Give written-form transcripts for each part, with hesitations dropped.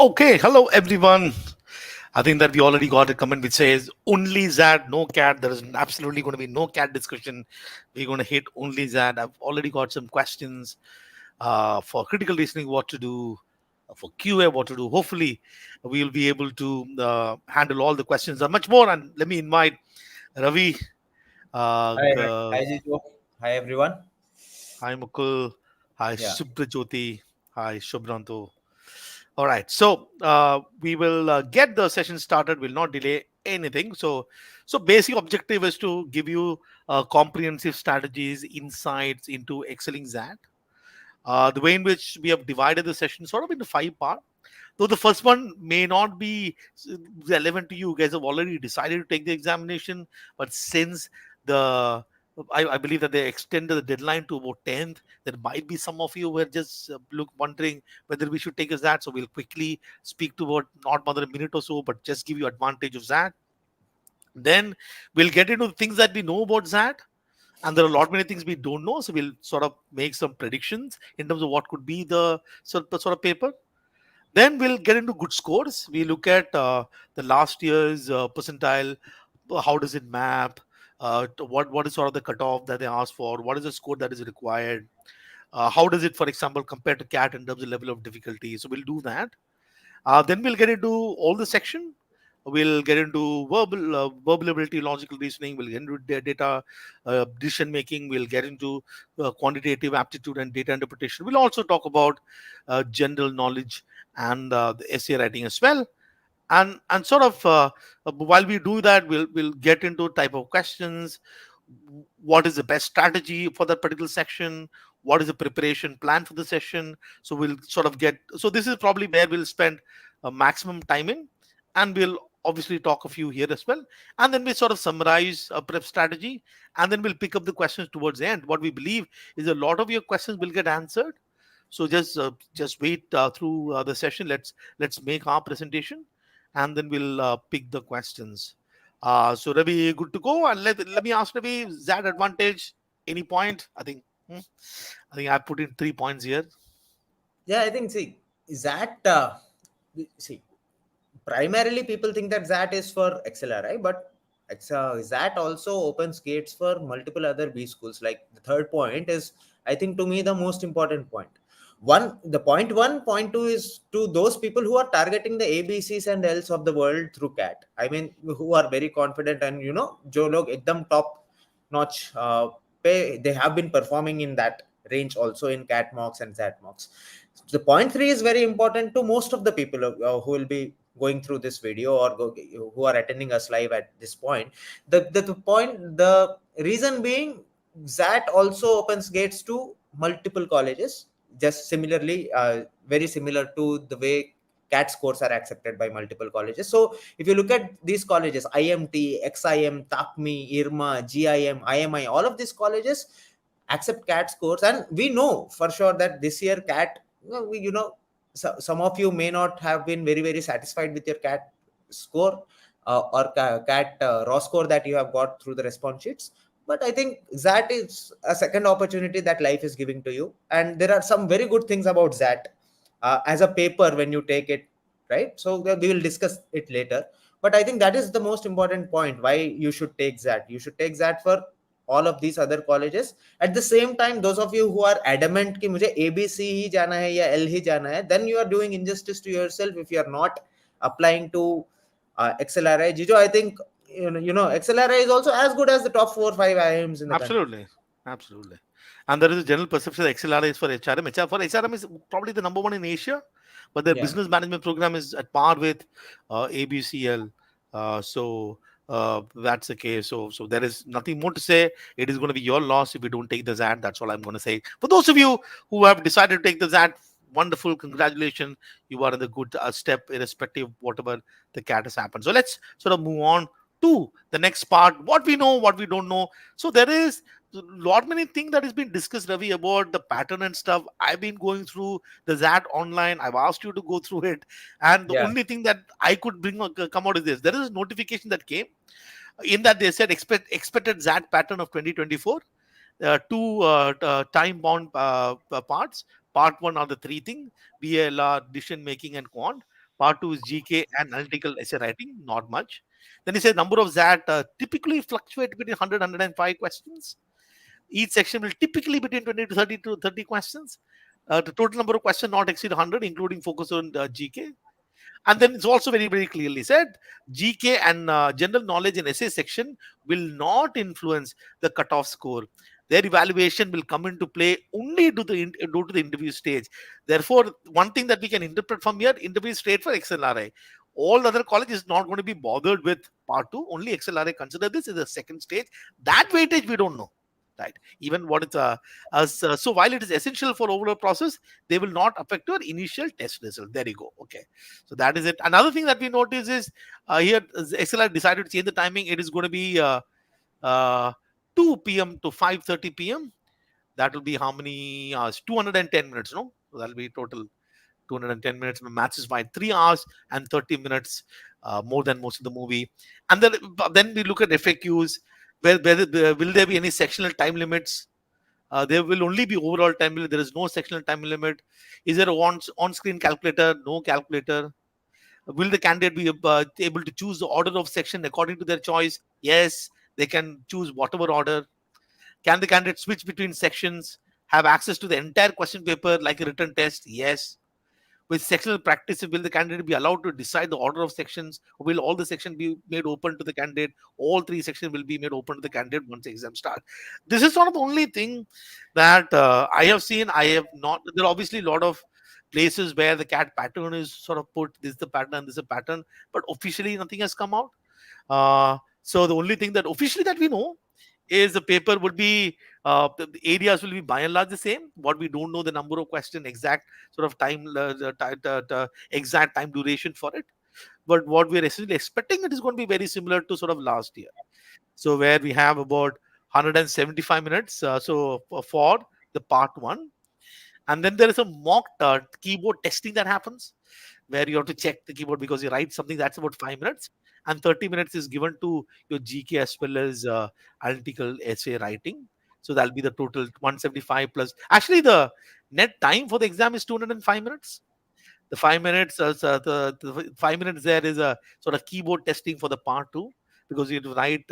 Okay, hello everyone. I think that we already got a comment which says only ZAD, no CAT. There is absolutely going to be no CAT discussion. We're going to hit only ZAD. I've already got some questions for critical reasoning, what to do, for QA, what to do. Hopefully, we'll be able to handle all the questions and much more. And let me invite Ravi. Hi, Gejo. Hi, everyone. Hi, Mukul. Hi, Yeah, Subrajyoti. Hi, Shubhranto. All right, so we will get the session started. We'll not delay anything. So basic objective is to give you comprehensive strategies, insights into excelling that. The way in which we have divided the session sort of into five parts. Though the first one may not be relevant to you, you guys have already decided to take the examination, but since the I believe that they extended the deadline to about 10th. There might be some of you who are just wondering whether we should take as that. So we'll quickly speak to about not more than a minute or so, but just give you advantage of that. Then we'll get into the things that we know about that, and there are a lot many things we don't know. So we'll sort of make some predictions in terms of what could be the sort of paper. Then we'll get into good scores. We look at the last year's percentile. How does it map? What is sort of the cutoff that they ask for? What is the score that is required? How does it, for example, compare to CAT in terms of level of difficulty? So we'll do that. Then we'll get into all the section. We'll get into verbal ability, logical reasoning. We'll get into data decision making. We'll get into quantitative aptitude and data interpretation. We'll also talk about general knowledge and the essay writing as well. And sort of while we do that, we'll get into type of questions. What is the best strategy for that particular section? What is the preparation plan for the session? So we'll sort of get, so this is probably where we'll spend maximum time in, and we'll obviously talk a few here as well. And then we sort of summarize a prep strategy, and then we'll pick up the questions towards the end. What we believe is a lot of your questions will get answered. So just wait through the session. Let's make our presentation, and then we'll pick the questions. So Ravi, good to go. And let me ask Ravi, that advantage, any point? I think I put in 3 points here. yeah. I think that see primarily people think that that is for XLRI, but that also opens gates for multiple other B schools. Like the third point is, I think to me the most important point. The point two is to those people who are targeting the ABCs and Ls of the world through CAT. I mean, who are very confident and जो लोग एकदम top notch pay, they have been performing in that range also in CAT mocks and ZAT mocks. The point three is very important to most of the people who will be going through this video or who are attending us live at this point. The reason being that also opens gates to multiple colleges, just similarly very similar to the way CAT scores are accepted by multiple colleges. So if you look at these colleges, IMT, XIM, TACME, IRMA, GIM, IMI, all of these colleges accept CAT scores, and we know for sure that this year CAT, some of you may not have been very satisfied with your CAT score or CAT raw score that you have got through the response sheets. But I think that is a second opportunity that life is giving to you, and there are some very good things about that as a paper when you take it, right? So we will discuss it later. But I think that is the most important point, why you should take that. You should take that for all of these other colleges. At the same time, those of you who are adamant कि मुझे ABC ही जाना है या L ही जाना है, then you are doing injustice to yourself if you are not applying to XLRI. Jijo, I think XLRI is also as good as the top 4 or 5 IIMs in the country. Absolutely, absolutely. And there is a general perception that XLR is for HRM. For HRM is probably the number one in Asia, but their Yeah. business management program is at par with ABCL. So that's the case. So there is nothing more to say. It is going to be your loss if you don't take the ZAT. That's all I'm going to say. For those of you who have decided to take the ZAT, wonderful, congratulations. You are in the good step, irrespective of whatever the CAT has happened. So let's sort of move on to the next part. What we know, what we don't know. So there is lot many things that has been discussed, Ravi, about the pattern and stuff. I've been going through the ZAT online. I've asked you to go through it, and the Yeah. only thing that I could come out is this: there is a notification that came in that they said expected ZAT pattern of 2024. Two time bound parts. Part one are the three things: BLR, decision making, and quant. Part 2 is GK and analytical essay writing, not much. Then he says number of ZAT typically fluctuate between 100 questions. Each section will typically between 20 to 30 questions. The total number of questions not exceed 100, including focus on GK. And then it's also very, very clearly said GK and general knowledge in essay section will not influence the cutoff score. Their evaluation will come into play only due to the interview stage. Therefore, one thing that we can interpret from here, interview straight for XLRI. All other colleges is not going to be bothered with part two. Only XLRI consider this is the second stage. That weightage we don't know, right? Even what it's so while it is essential for overall process, they will not affect your initial test result. There you go. Okay, so that is it. Another thing that we notice is here XLR decided to change the timing. It is going to be uh, 2 p.m. to 5:30 p.m. That will be how many hours? 210 minutes, no? So that'll be total 210 minutes. Matches by 3 hours and 30 minutes, more than most of the movie. And then we look at FAQs. Will there be any sectional time limits? There will only be overall time limit. There is no sectional time limit. Is there a on-screen calculator? No calculator. Will the candidate be able to choose the order of section according to their choice? Yes, they can choose whatever order. Can the candidate switch between sections? Have access to the entire question paper like a written test? Yes. With sectional practice, will the candidate be allowed to decide the order of sections? Or will all the sections be made open to the candidate? All three sections will be made open to the candidate once the exam starts. This is sort of the only thing that I have seen. I have not. There are obviously a lot of places where the CAT pattern is sort of put. This is the pattern. This is a pattern. But officially, nothing has come out. So the only thing that officially that we know is the paper would be the areas will be by and large the same. What we don't know the number of question, exact sort of time, exact time duration for it. But what we are essentially expecting it is going to be very similar to sort of last year. So where we have about 175 minutes. So for the part one, and then there is a mock keyboard testing that happens where you have to check the keyboard because you write something that's about 5 minutes, and 30 minutes is given to your GK as well as analytical essay writing. So that'll be the total 175 plus. Actually, the net time for the exam is 205 minutes. The 5 minutes, the 5 minutes there is a sort of keyboard testing for the part two because you have to write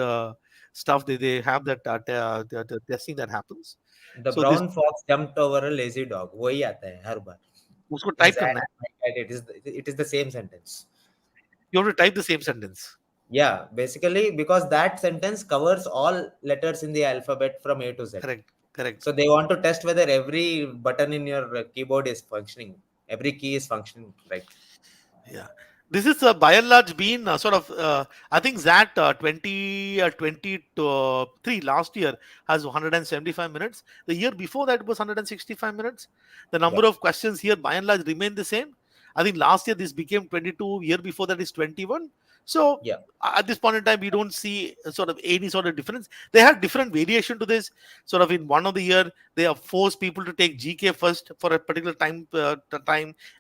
stuff. They have that the testing that happens. The So this brown fox jumped over a lazy dog. वही आता है हर बार. उसको Is type करना है. it is the same sentence. You have to type the same sentence. Yeah, basically because that sentence covers all letters in the alphabet from A to Z. Correct. Correct. So they want to test whether every button in your keyboard is functioning, every key is functioning right. Yeah. This is by and large been sort of, I think that 2023 last year has 175 minutes. The year before that it was 165 minutes. The Yeah, number of questions here by and large remain the same. I think last year this became 22, year before that is 21. So yeah, at this point in time, we don't see sort of any sort of difference. They have different variation to this. Sort of in one of the year, they have forced people to take GK first for a particular time,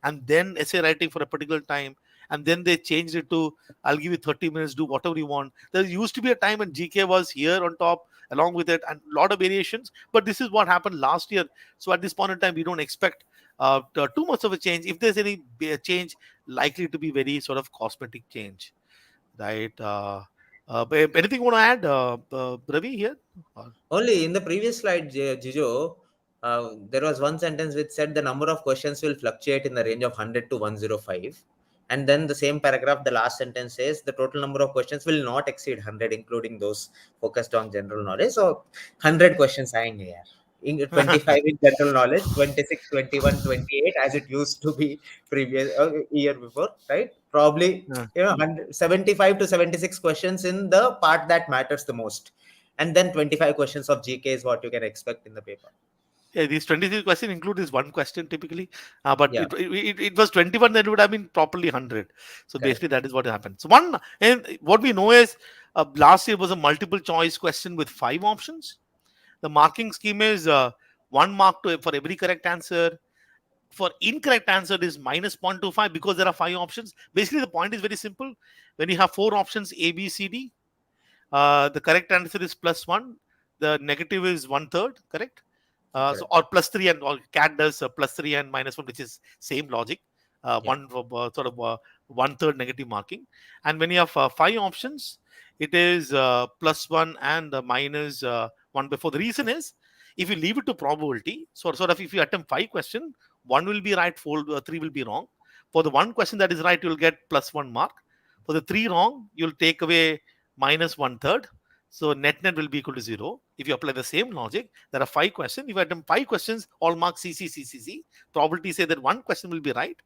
and then essay writing for a particular time, and then they changed it to I'll give you 30 minutes, do whatever you want. There used to be a time when GK was here on top along with it, and a lot of variations. But this is what happened last year. So at this point in time, we don't expect too much of a change. If there's any change, likely to be very sort of cosmetic change, right? Anything you want to add, Ravi here? only in the previous slide, Jijo, there was one sentence which said the number of questions will fluctuate in the range of 100 to 105. And then the same paragraph, the last sentence says the total number of questions will not exceed 100, including those focused on general knowledge. So 100 questions आएंगे यार. In 25 in general knowledge, 26, 21, 28 as it used to be previous year before, right? Probably, Yeah. 75 to 76 questions in the part that matters the most, and then 25 questions of GK is what you can expect in the paper. Yeah, these 23 questions include this one question typically, but Yeah, it was 21, then it would have been properly 100. So correct. basically, that is what happened. So one, and what we know is last year was a multiple choice question with 5 options. The marking scheme is 1 mark for every correct answer. For incorrect answer is minus 0.25 because there are 5 options. Basically, the point is very simple. When you have 4 options A, B, C, D, the correct answer is +1. The negative is 1/3, correct? So Correct. or +3 and or CAT does +3 and -1, which is same logic. Yeah. One sort of one third negative marking. And when you have five options, it is plus one and minus one before. The reason is, if you leave it to probability, so sort of if you attempt five questions, one will be right, four, three will be wrong. For the one question that is right, you'll get plus one mark. For the three wrong, you'll take away minus one third. So net will be equal to zero. If you apply the same logic, there are five questions. If you attempt five questions, all marks C C C C C. Probability say that one question will be right,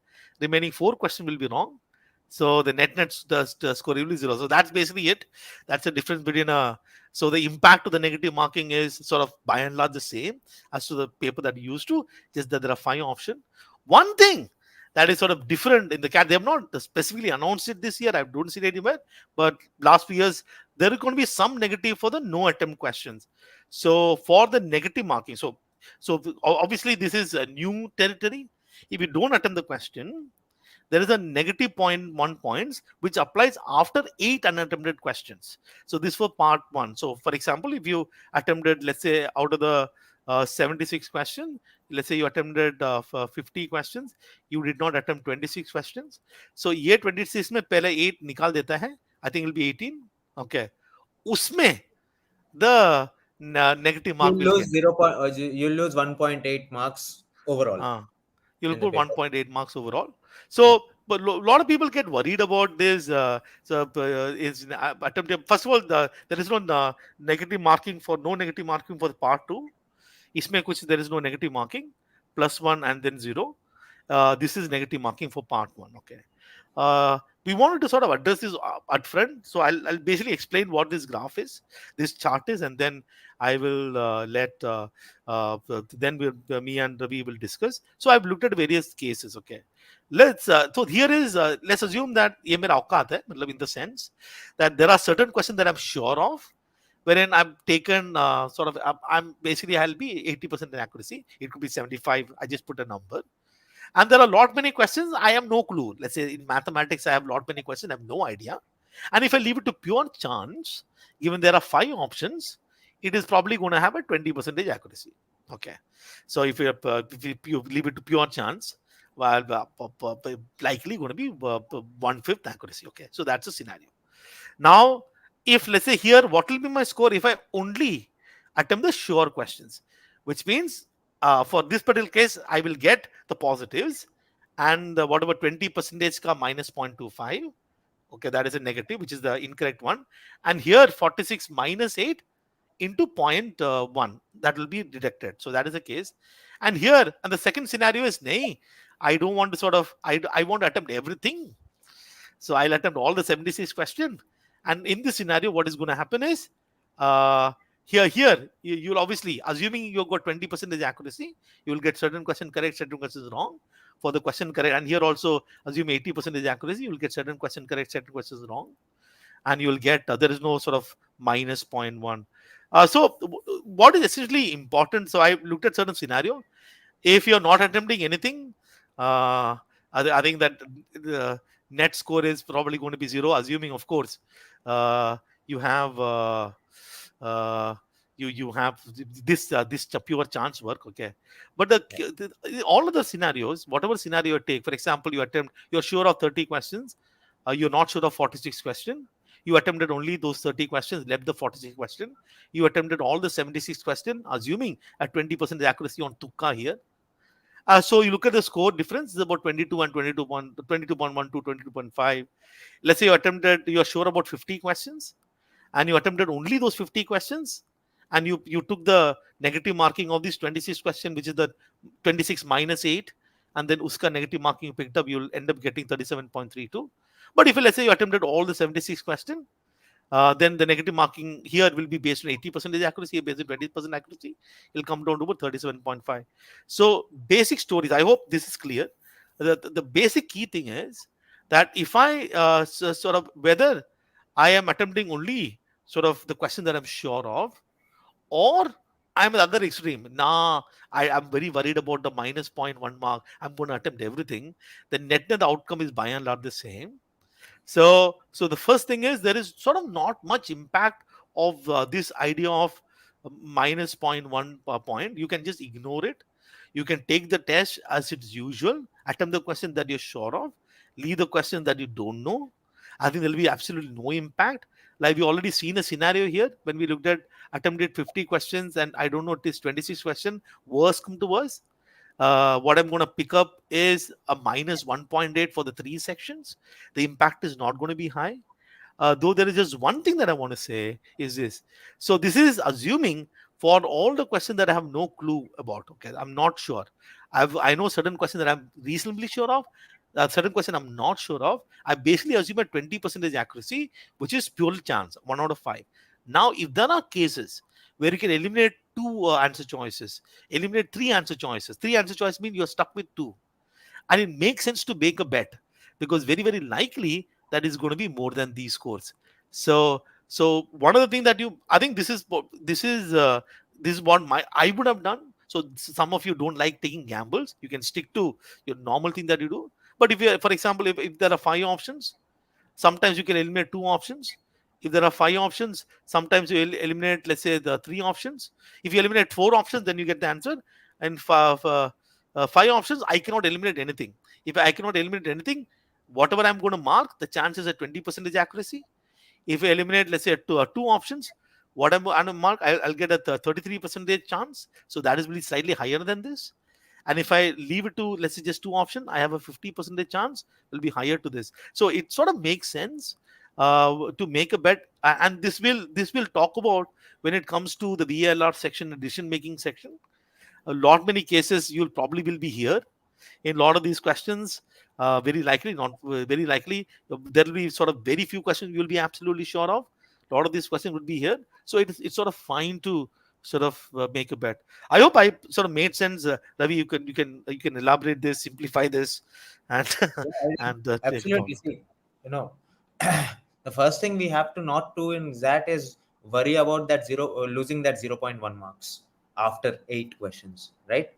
remaining four questions will be wrong. So the the score will be zero. So that's basically it. That's the difference between a. So the impact of the negative marking is sort of by and large the same as to the paper that you used to. Just that there are five options. One thing that is sort of different in the cat, they have not specifically announced it this year. I don't see it anywhere. But last few years, there is going to be some negative for the no attempt questions. So for the negative marking, obviously this is a new territory. If you don't attempt the question, there is a negative point 1 points which applies after 8 unattempted questions. So this for part one. So for example, if you attempted, let's say out of the 76 questions, let's say you attempted 50 questions, you did not attempt 26 questions. So ये 26 में पहले 8 निकाल देता है. I think it will be 18. Okay. उसमें the negative You mark will lose get. you lose 1.8 marks overall Uh, you'll in the put paper. 1.8 marks overall. Yeah. So, but a lot of people get worried about this. Is attempt. First of all, there is no negative marking for no negative marking for the part two. इसमें कुछ there is no negative marking, plus one and then zero. This is negative marking for part one. Okay. We wanted to sort of address this upfront. So I'll basically explain what this graph is, this chart is, and then I will then me and Ravi will discuss. So I've looked at various cases. Okay. So here is let's assume that ये मेरा औकात है, मतलब in the sense that there are certain questions that I'm sure of, wherein I've taken I'm basically I'll be 80% in accuracy. It could be 75. I just put a number. And there are lot many questions I have no clue. Let's say in mathematics, I have lot many questions, I have no idea. And if I leave it to pure chance, given there are five options, it is probably going to have a 20% accuracy. Okay. So if you leave it to pure chance, well, likely going to be one fifth accuracy. Okay. So that's a scenario. Now, if let's say here, what will be my score if I only attempt the sure questions, which means for this particular case, I will get the positives and whatever 20 percentage ka minus 0.25. Okay, that is a negative, which is the incorrect one. And here 46 minus 8 into 0.1 that will be deducted. So that is the case. And here, and the second scenario is nay, I don't want to I want to attempt everything. So I'll attempt all the 76 questions. And in this scenario, what is going to happen is uh, here you'll obviously, assuming you've got 20% accuracy, you will get certain question correct, certain questions wrong. For the question correct, and here also assume 80% accuracy, you will get certain question correct, certain questions wrong, and you will get there is no sort of minus zero point 0.1. What is essentially important? So I looked at certain scenario. If you're not attempting anything, I think that the net score is probably going to be zero, assuming, of course, you have uh, you have this pure chance work. Okay, but Yeah. all of the scenarios, whatever scenario you take, for example, you're sure of 30 questions, you're not sure of 46 questions. You attempted only those 30 questions, left the 46 question. You attempted all the 76 questions, assuming a 20% accuracy on tukka here. So you look at the score difference is about 22 and 22.1 to 22.5. Let's say you're sure about 50 questions and you attempted only those 50 questions, and you took the negative marking of these 26 questions, which is the 26 minus 8, and then uska negative marking you picked up, you'll end up getting 37.32. But if let's say you attempted all the 76 questions, then the negative marking here will be based on 80% accuracy, based on 20% accuracy. It'll come down to about 37.5. So basic stories. I hope this is clear. The basic key thing is that if I sort of whether I am attempting only sort of the question that I'm sure of, or I'm the other extreme. Nah, am very worried about the minus zero point 0.1 mark. I'm going to attempt everything. The net outcome is by and large the same. So the first thing is there is sort of not much impact of this idea of minus zero point 0.1 point. You can just ignore it. You can take the test as it's usual, attempt the question that you're sure of, leave the questions that you don't know. I think there'll be absolutely no impact. Like we already seen a scenario here when we looked at attempted 50 questions and I don't know, it is 26 question. Worst come to worst, what I'm going to pick up is a minus 1.8 for the three sections. The impact is not going to be high. Though there is just one thing that I want to say is this. So this is assuming for all the questions that I have no clue about. Okay, I'm not sure. I know certain questions that I'm reasonably sure of. Certain question I'm not sure of. I basically assume a 20% accuracy, which is pure chance, 1 out of 5. Now, if there are cases where you can eliminate two answer choices, eliminate three answer choices. Three answer choices mean you're stuck with two, and it makes sense to make a bet because very likely that is going to be more than these scores. So one of the things that you, I think this is what my I would have done. So some of you don't like taking gambles, you can stick to your normal thing that you do. But if you, for example, if there are 5 options, sometimes you can eliminate 2 options. If there are 5 options, sometimes you eliminate, let's say, the 3 options. If you eliminate 4 options, then you get the answer. And for 5 options, I cannot eliminate anything. If I cannot eliminate anything, whatever I'm going to mark, the chances at 20% accuracy. If I eliminate, let's say, two options, what I'm going to mark, I'll get a 33% chance. So that is really slightly higher than this. And if I leave it to, let's say, just 2 options, I have a 50% chance will be higher to this. So it sort of makes sense to make a bet. And this will talk about when it comes to the VLR section, decision making section. A lot many cases you'll probably will be here in a lot of these questions. Very likely, not very likely, there will be sort of very few questions you will be absolutely sure of. A lot of these questions would be here, so it's sort of fine to sort of make a bet. I hope I sort of made sense. Ravi, you can elaborate this, simplify this, and Yeah, I will and take it absolutely forward. see. You know, the first thing we have to not do in that is worry about that losing that 0.1 marks after 8 questions, right?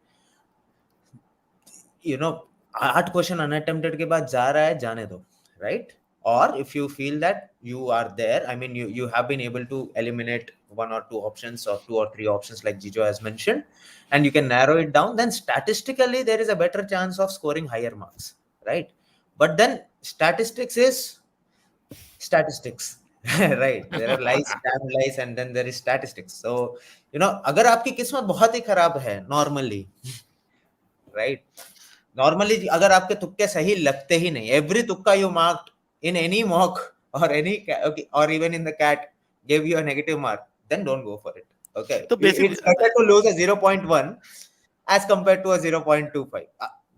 You know, 8 question unattempted के बाद जा रहा है, जाने दो, right? Or if you feel that you are there, I mean, you have been able to eliminate 1 or 2 options or 2 or 3 options like Jijo has mentioned, and you can narrow it down, then statistically there is a better chance of scoring higher marks, right? But then statistics is statistics. Right, there are lies, damn lies, and then there is statistics. So you know, अगर आपकी किस्मत बहुत ही खराब है normally, right? Normally अगर आपके तुक्के सही लगते ही नहीं, एवरी तुक्का you marked in any mock और एनी और even in the CAT gave you a negative mark, then don't go for it. Okay, So basically, it's better to lose a 0.1 as compared to a 0.25.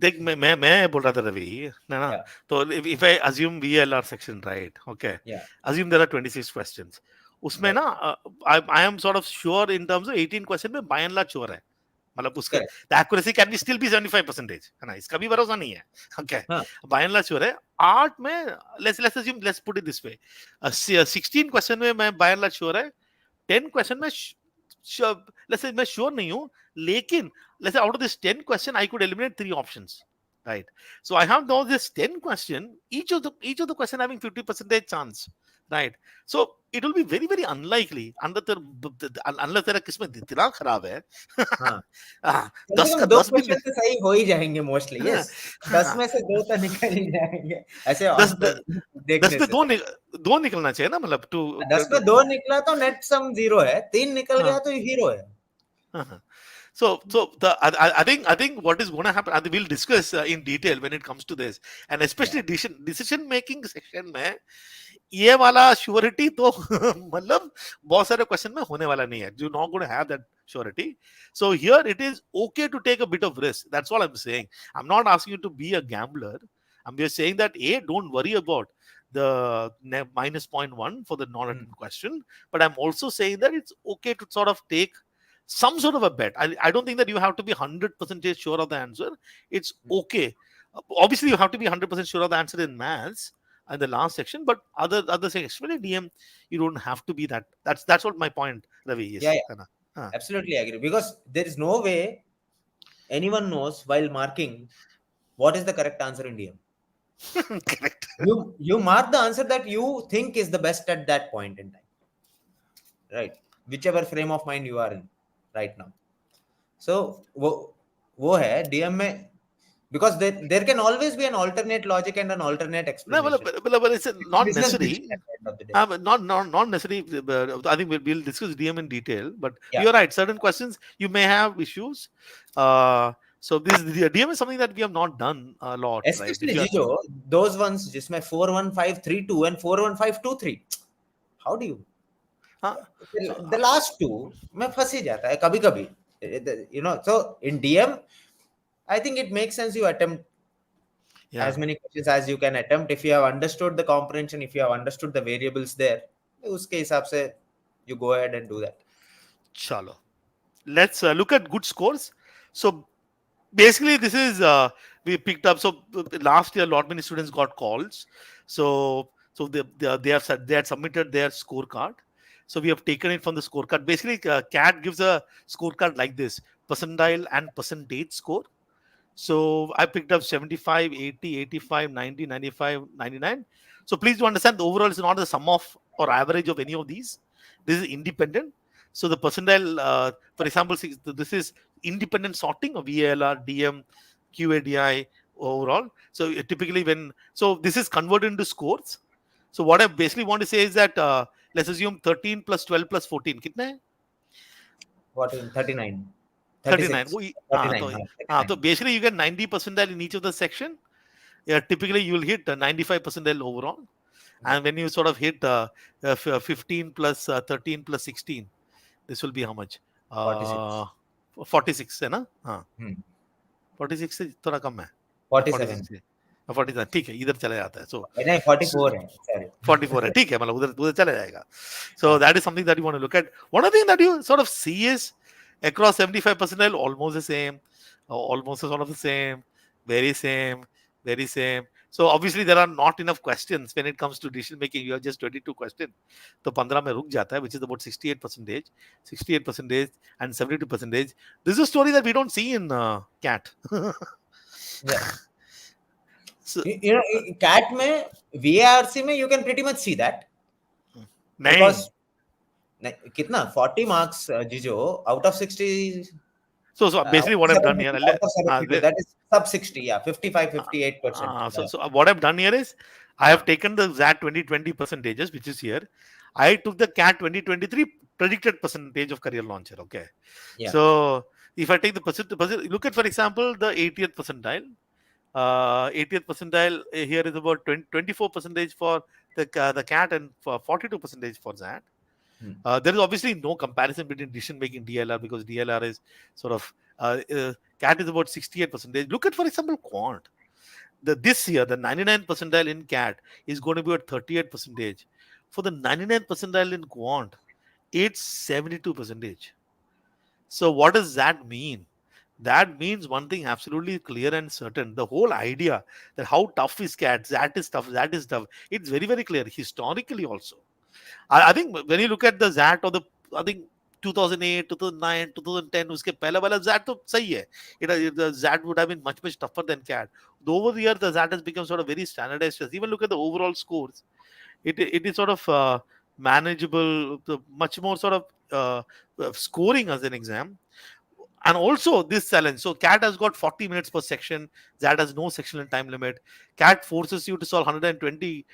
देख मैं बोल रहा था रवि ना ना. Yeah, तो if I assume VLR section, right, okay, yeah, assume there are 26 questions. उसमें right, ना I am sort of sure in terms of 18 question में by and large sure है. मतलब उसका correct. the accuracy can be still be 75% है ना, इसका भी भरोसा नहीं है. Okay, हाँ, by and large sure है. आर्ट में let's assume, let's put it this way, 16 question में मैं by and large sure है. 10 क्वेश्चन में let's say मैं श्योर नहीं हूं, लेकिन let's say out of this 10 question I could eliminate 3 options, right? So I have now this 10 question, each of the question having 50% chance, right? So it will be very unlikely unless तेरा किस्मत इतना खराब है. हाँ, कम से दस कम का दो 10 भी क्वेश्चन तो सही हो ही जाएंगे मोस्टली, हाँ, यस। 10 हाँ, में से 2 तो निकल ही जाएंगे ऐसे दस दस देखने पे से। दो निकलना चाहिए ना, मतलब टू. 10 में 2 निकला तो नेट सम 0 है, 3 निकल गया हाँ, तो हीरो है। हाँ. So I think what is going to happen, we'll discuss in detail when it comes to this, and Yeah, especially decision making section में ये वाला श्योरिटी तो मतलब बहुत सारे क्वेश्चन में होने वाला नहीं है. You're not going to have that surety. So here it is okay to take a bit of risk. That's all I'm saying. I'm not asking you to be a gambler. I'm just saying that don't worry about the minus point one for the non-attempt question, but I'm also saying that it's okay to sort of take some sort of a bet. I don't think that you have to be 100% sure of the answer. It's okay. Obviously, you have to be 100% sure of the answer in maths in the last section, but other sections, especially DM, you don't have to be that. That's what my point, Ravi, yeah, is. yeah, absolutely agree, because there is no way anyone knows while marking what is the correct answer in DM. Correct. You mark the answer that you think is the best at that point in time, right? Whichever frame of mind you are in right now. So वो है DM में because there can always be an alternate logic and an alternate No, explanation. but it's It's a not business decision necessary. at the end of the day. Not necessarily. I think we'll discuss DM in detail. But Yeah. you're right. Certain questions you may have issues. So this the DM is something that we have not done a lot, right? If Especially you are Jijo, those ones, just my 41532 and 41523. How do you? so The last two, मैं फंस ही जाता है कभी कभी. You know, so in DM, I think it makes sense you attempt yeah, as many questions as you can attempt. If you have understood the comprehension, if you have understood the variables there, उसके हिसाब से you go ahead and do that. chalo. Let's look at good scores. So basically, this is we picked up. So last year, a lot many students got calls. So they had submitted their scorecard. So we have taken it from the scorecard. Basically, CAT gives a scorecard like this: percentile and percentage score. So I picked up 75, 80, 85, 90, 95, 99. So please do understand the overall is not the sum of or average of any of these. This is independent. So the percentile, for example, this is independent sorting of VALR, DM, QADI overall. So typically so this is converted into scores. So what I basically want to say is that let's assume 13 plus 12 plus 14. कितना है? What in 39, 39. 36, 39, So 39. basically you get 90 percentile in each of the section. Yeah, typically you will hit 95 percentile overall. Yeah, And when you sort of hit 15 plus 13 plus 16, this will be how much? 46. 46 है ना? हाँ, Hmm. 46 से थोड़ा कम है या 47. 46 से 47 ठीक है इधर चला जाता है नहीं 44 है, sorry. 44 है ठीक है मतलब उधर उधर चला जाएगा so हाँ. that is something that you want to look at. One other thing that you sort of see is across 75 percentile almost the same, almost sort of the same, very same, very same. So obviously there are not enough questions when it comes to decision making. You have just 22 questions, तो 15 में रुक जाता है, which is about 68 percentage, 68 percentage and 72 percentage. This is a story that we don't see in CAT. Yeah. So, You know, CAT में VARC में you can pretty much see that नहीं. because कितना 40 marks, Jijo, out of 60, So out basically of what I've done here, 72, out of 72, that is sub 60, yeah, 55, 58%. so what I've done here is I have Uh, taken the ZAT 2020 percentages, which is here. I took the CAT 2023 predicted percentage of career launcher. Okay. yeah. So if I take the look at, for example, the 80th percentile. 80th percentile here is about 24 percentage for the CAT and for 42 percentage for ZAT. Hmm. There is obviously no comparison between decision making DLR because DLR is sort of CAT is about 68 percentage. Look at, for example, quant. This year, the 99th percentile in CAT is going to be at 38 percentage. For the 99th percentile in quant, it's 72 percentage. So what does that mean? That means one thing absolutely clear and certain. The whole idea that how tough is CAT, that is tough, that is tough. It's very, very clear historically also. I think when you look at the ZAT or I think 2008, 2009, 2010, उसके पहले वाला ZAT तो सही है. The ZAT would have been much much tougher than CAT. Over the year, the ZAT has become sort of very standardized. Even look at the overall scores. It is sort of manageable, much more sort of scoring as an exam. And also this challenge. So CAT has got 40 minutes per section. ZAT has no sectional time limit. CAT forces you to solve 120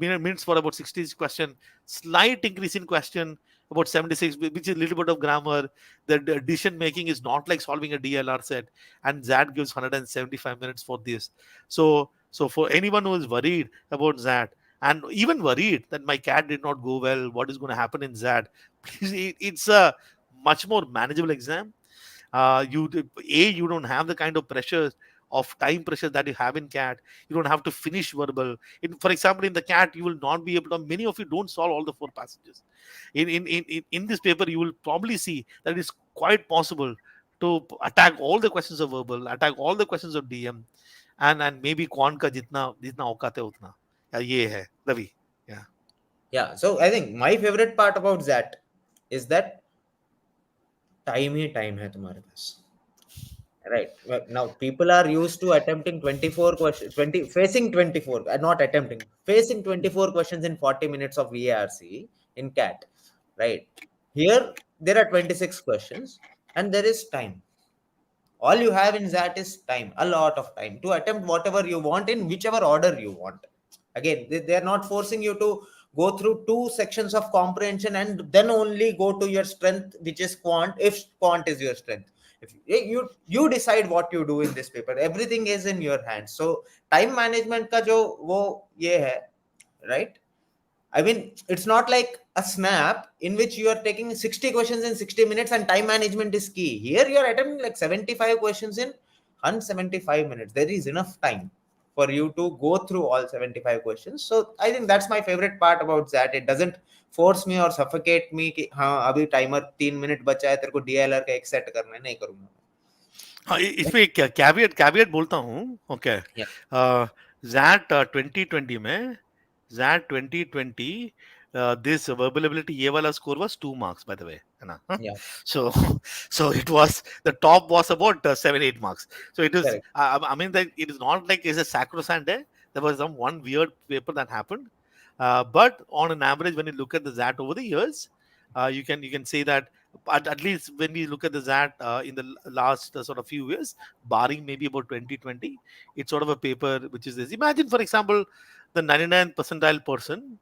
minutes for about 60 question. Slight increase in question about 76, which is a little bit of grammar. The decision making is not like solving a DLR set, and ZAT gives 175 minutes for this. So for anyone who is worried about ZAT and even worried that my CAT did not go well, what is going to happen in ZAT? Please, it's a much more manageable exam. You don't have the kind of pressures of time pressure that you have in CAT. You don't have to finish verbal. For example, in the CAT, you will not be able to. Many of you don't solve all the four passages. In this paper, you will probably see that it's quite possible to attack all the questions of verbal, attack all the questions of DM, and maybe quant का जितना जितना औकात है उतना. ये है Ravi. Yeah. Yeah, so I think my favorite part about that is that time he time है तुम्हारे पास. Right. Well, now people are used to attempting 24 questions, 20 facing 24, not attempting, facing 24 questions in 40 minutes of VARC in CAT. Right. Here there are 26 questions and there is time All you have in that is time, a lot of time to attempt whatever you want in whichever order you want. Again, they are not forcing you to go through two sections of comprehension and then only go to your strength, which is quant, if quant is your strength. If you decide what you do in this paper, everything is in your hands. So time management ka jo wo ye hai, right? I mean, it's not like a snap in which you are taking 60 questions in 60 minutes and time management is key. Here you are attempting like 75 questions in 175 minutes. There is enough time for you to go through all 75 questions. So I think that's my favorite part about that. It doesn't force me or suffocate me कि हाँ अभी timer 3 minute बचा है तेरे को DLR का एक set करना है, नहीं करूंगा हाँ, इसमें एक कैवियट कैवियट बोलता हूँ. ओके. मैं. जैट 2020 में, जैट 2020, this verbal ability ये वाला score was 2 marks, by the way, है ना? Huh? Yeah, So so it was, the top was about 7-8 marks. So it is, correct. I mean that it is not like it's a sacrosanct day. There was some one weird paper that happened, but on an average, when you look at the ZAT over the years, you can say that at least when we look at the ZAT in the last sort of few years, barring maybe about 2020, it's sort of a paper which is this. Imagine, for example, the 99th percentile person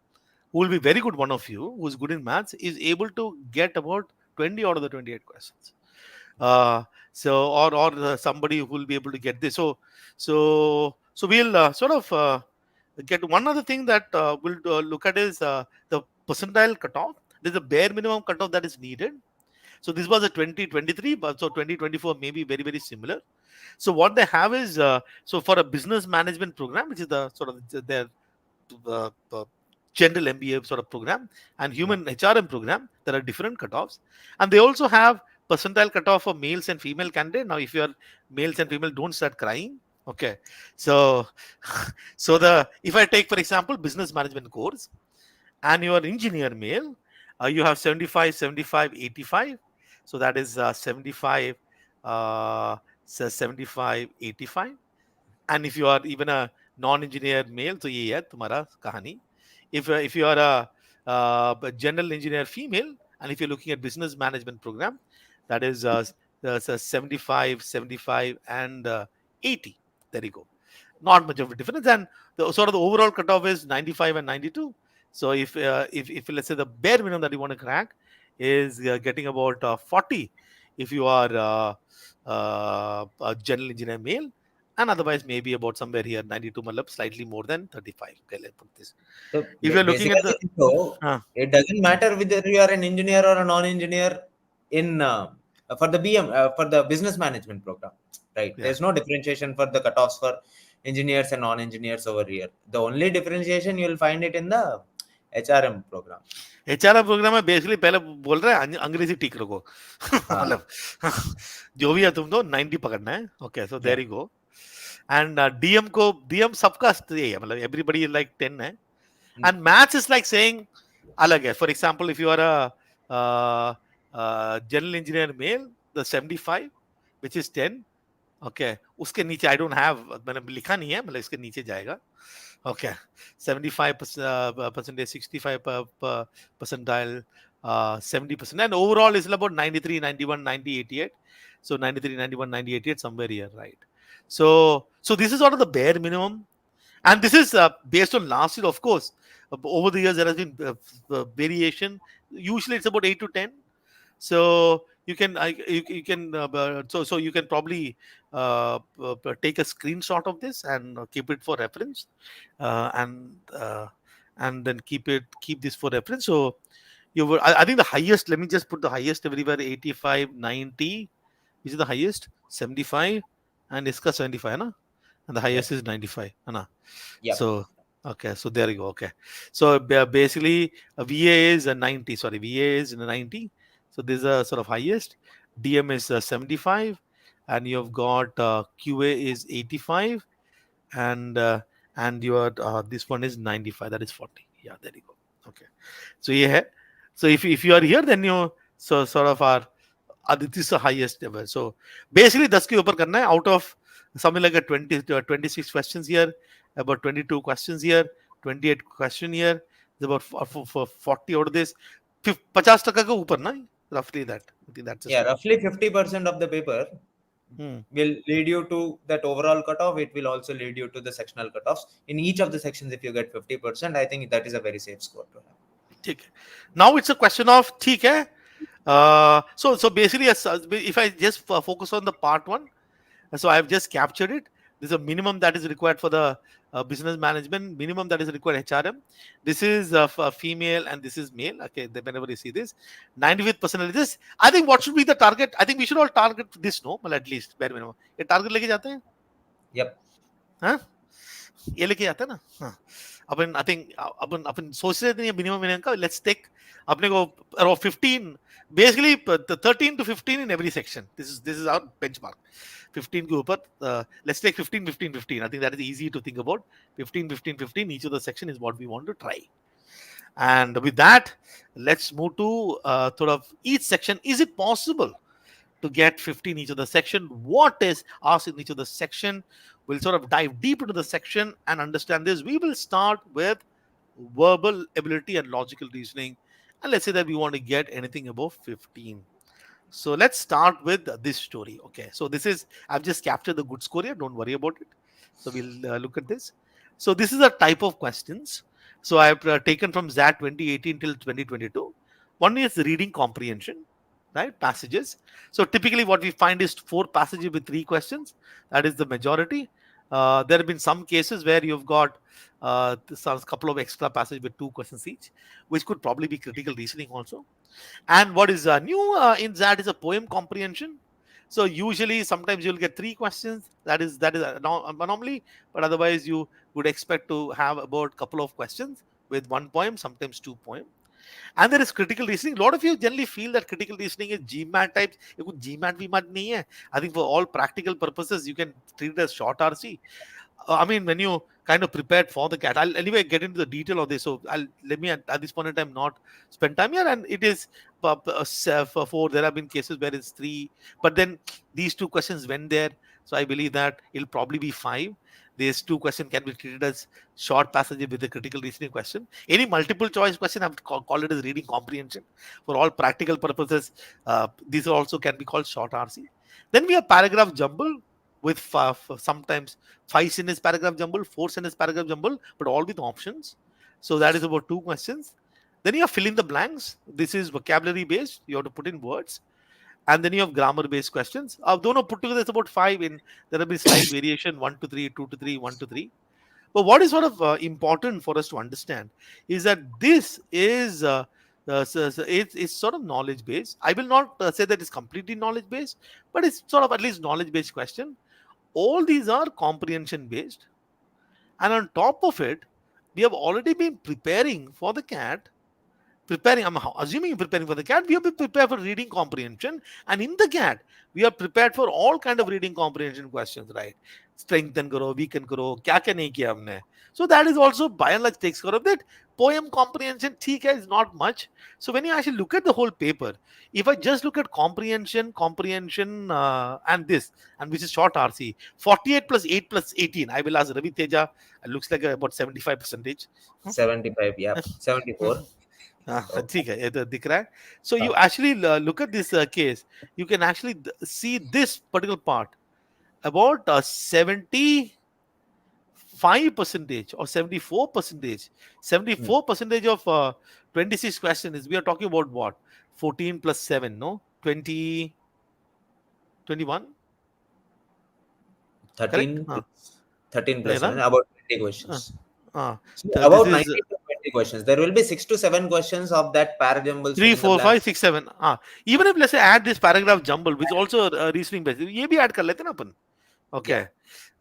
who will be very good, one of you who's good in maths, is able to get about 20 out of the 28 questions. Or somebody who will be able to get this. So we'll sort of get one other thing that we'll look at is the percentile cutoff. There's a bare minimum cutoff that is needed. So this was a 2023, but so 2024 may be very, very similar. So what they have is, so for a business management program, which is the sort of their general MBA sort of program, and Yeah. human HRM program, there are different cutoffs, and they also have percentile cutoff for males and female candidate. Now, if you are males and female, don't start crying. Okay, so so the if I take for example business management course, and you are engineer male, you have 75, 75, 85. So that is 75, 75, 85. And if you are even a non-engineer male, so ये है तुम्हारा कहानी. If you are a general engineer female, and if you're looking at business management program, that is 75, 75, and 80. There you go. Not much of a difference, and the sort of the overall cutoff is 95 and 92. So if let's say the bare minimum that you want to crack is getting about 40, if you are a general engineer male, and otherwise maybe about somewhere here 92, malab slightly more than 35. Okay, let's put this. So If you're looking at basically, the so uh, it doesn't matter whether you are an engineer or a non-engineer in for the for the business management program, right? yeah, There's no differentiation for the cutoffs for engineers and non-engineers over here. The only differentiation you'll find it in the HRM program. HRM program में basically पहले बोल रहे हैं अंग्रेजी ठीक रखो. Ah, मतलब जो भी है तुम तो 90 पकड़ना है. Okay, so yeah. There you go. And DM सबका ये है, मतलब एवरीबडी लाइक 10 है. Mm. And maths is like saying अलग है. For example, if you are a general engineer male, the 75, which is 10, okay, उसके नीचे I don't have, मैंने लिखा नहीं है, मतलब इसके नीचे जाएगा. Okay, 75% percentage, 65 percentile, 70%, and overall is about 93, 91, 90, 88. So 93, 91, 90, 88, somewhere here, right? So this is sort of the bare minimum, and this is based on last year, of course. Over the years, there has been variation. Usually, it's about 8 to 10. So you can so you can probably take a screenshot of this and keep it for reference, uh, and uh, and then keep this for reference. So I think the highest. Let me just put the highest everywhere: 85, 90. Which is the highest? 75, and iska 75, na? And the Yeah. highest is 95, na? Yep. So okay, so there you go. Okay, so basically a VA is a 90. Sorry, VA is a 90. So this is a sort of highest. DM is 75, and you've got QA is 85, and your this one is 95. That is 40. Yeah, there you go. Okay, so yeah. So if you are here, then you so sort of are this is the highest ever. So basically 10 के ऊपर करना है out of something like a 20 26 questions here, about 22 questions here, 28 question here. It's about for 40 out of this. 50% के ऊपर ना, roughly that. I think that's just Yeah, what. roughly 50% of the paper Hmm. will lead you to that overall cutoff. It will also lead you to the sectional cutoffs. In each of the sections, if you get 50%, I think that is a very safe score to have. ठीक है. Now it's a question of ठीक है. So basically, if I just focus on the part one, so I've just captured it. There's a minimum that is required for the business management, minimum that is required HRM. This is female and this is male. Okay, whenever you see this, 95th percentages. I think what should be the target? I think we should all target this, no? Well, at least bare minimum. ये target लेके जाते हैं? Yep. हाँ? ये लेके जाते हैं ना? हाँ. अपन आई थिंक अपन अपन सोच रहे थे मिनिमम मिनिमम का लेट्स टेक अपने को around 15 basically 13 to 15 in every section. This is our benchmark. 15 के ऊपर let's take 15 15 15. I think that is easy to think about. 15 15 15 each of the section is what we want to try. And with that, let's move to sort of each section. Is it possible to get 15 each of the section? What is asked in each of the section? We'll sort of dive deep into the section and understand this. We will start with verbal ability and logical reasoning. And let's say that we want to get anything above 15. So let's start with this story. Okay, so this is, I've just captured the good score here. Don't worry about it. So we'll look at this. So this is a type of questions. So I've taken from ZAT 2018 till 2022. One is reading comprehension, right? Passages. So typically what we find is 4 passages with 3 questions. That is the majority. There have been some cases where you've got a couple of extra passages with 2 questions each, which could probably be critical reasoning also. And what is new in that is a poem comprehension. So usually, sometimes you'll get 3 questions. That is an anomaly, but otherwise you would expect to have about a couple of questions with 1 poem, sometimes 2 poem. And there is critical reasoning. A lot of you generally feel that critical reasoning is GMAT types. ये कुछ GMAT VMAT नहीं है. I think for all practical purposes, you can treat it as short RC. I mean, when you kind of prepared for the cat, I'll anyway get into the detail of this. So I'll let me at this point in time not spend time here. And it is for 4. There have been cases where it's 3, but then these 2 questions went there. So I believe that it'll probably be 5. These 2 questions can be treated as short passages with a critical reasoning question. Any multiple choice question, I've called it as reading comprehension. For all practical purposes, these also can be called short RC. Then we have paragraph jumble with sometimes 5 sentence paragraph jumble, 4 sentence paragraph jumble, but all with options. So that is about 2 questions. Then you have fill in the blanks. This is vocabulary based. You have to put in words. And then you have grammar based questions. Dono put together it's about 5. In there will be slight variation 1 to 3, 2 to 3, 1 to 3. But what is sort of important for us to understand is that this is it's sort of knowledge based. I will not say that it's completely knowledge based, but it's sort of at least knowledge based question. All these are comprehension based, and on top of it, we have already been preparing for the cat. I'm assuming preparing for the cat. We have been prepared for reading comprehension, and in the cat, we are prepared for all kind of reading comprehension questions, right? Strengthen karo, weaken karo, kya kya nahi kiya humne. So that is also by and large takes care of that. Poem comprehension, theek hai, is not much. So when you actually look at the whole paper, if I just look at comprehension, and this, and which is short RC, 48 plus 8 plus 18. I will ask Raviteja. It looks like about 75 percentage. 75. Yep. 74. हाँ, So, ठीक है ये तो दिख रहा है. So you uh, actually look at this case, you can actually see this particular part about 75 percentage or 74 percentage. hmm, 74 percentage of 26 questions. We are talking about what? 14 plus 7, no? 20, 21, correct? 13 plus 13 Yeah, plus 7, na? about 20 Uh, questions. uh, So this about is 19 to 20 questions. There will be 6 to 7 questions of that parajumble, fill three, in the four, blank. five, six, 7. Even if let's say add this paragraph jumble, which also reasoning based, ये भी add कर लेते हैं ना अपन. Yeah. Okay.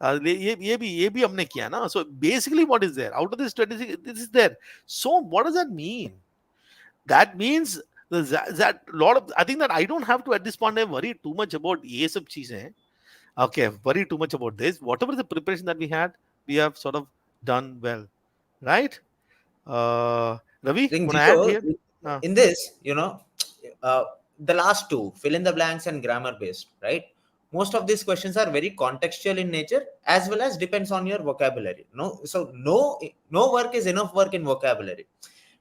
ये भी हमने किया ना. So basically what is there out of this 26, this is there. So what does that mean? That means that lot of, I think that I don't have to at this point I worry too much about ये सब चीजें. Okay, worry too much about this. Whatever the preparation that we had, we have sort of done well, right? I Ravi, think want to add Gio, here? Uh, in this, uh, the last two, fill in the blanks and grammar based, right? Most of these questions are very contextual in nature, as well as depends on your vocabulary. No work is enough work in vocabulary.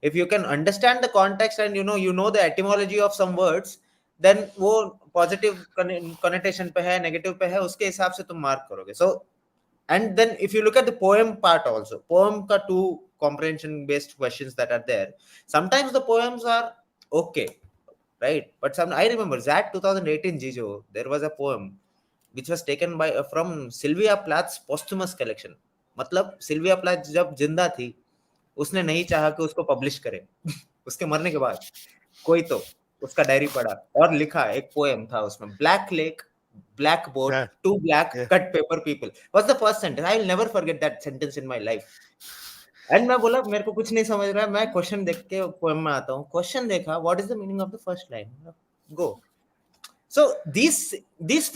If you can understand the context and you know the etymology of some words, then वो positive connotation पे है, negative पे है, उसके हिसाब से तुम mark करोगे. सो and then if you look at the poem part also, poem ka two comprehension based questions that are there. Sometimes the poems are okay, right? But some, I remember that 2018 Jijo, there was a poem which was taken by from Sylvia Plath's posthumous collection. मतलब Sylvia Plath जब जिंदा थी उसने नहीं चाहा कि उसको publish करे. उसके मरने के बाद कोई तो उसका डायरी पढ़ा और लिखा एक पोएम था उसमें, black lake, black boat, Yeah, two black yeah. Cut paper people was the first sentence. I will never forget that sentence in my life. And मैं बोला मेरे को कुछ नहीं समझ रहा है, मैं क्वेश्चन देख के पोएम में आता हूँ. क्वेश्चन देखा, what is the meaning of the first line, go. So these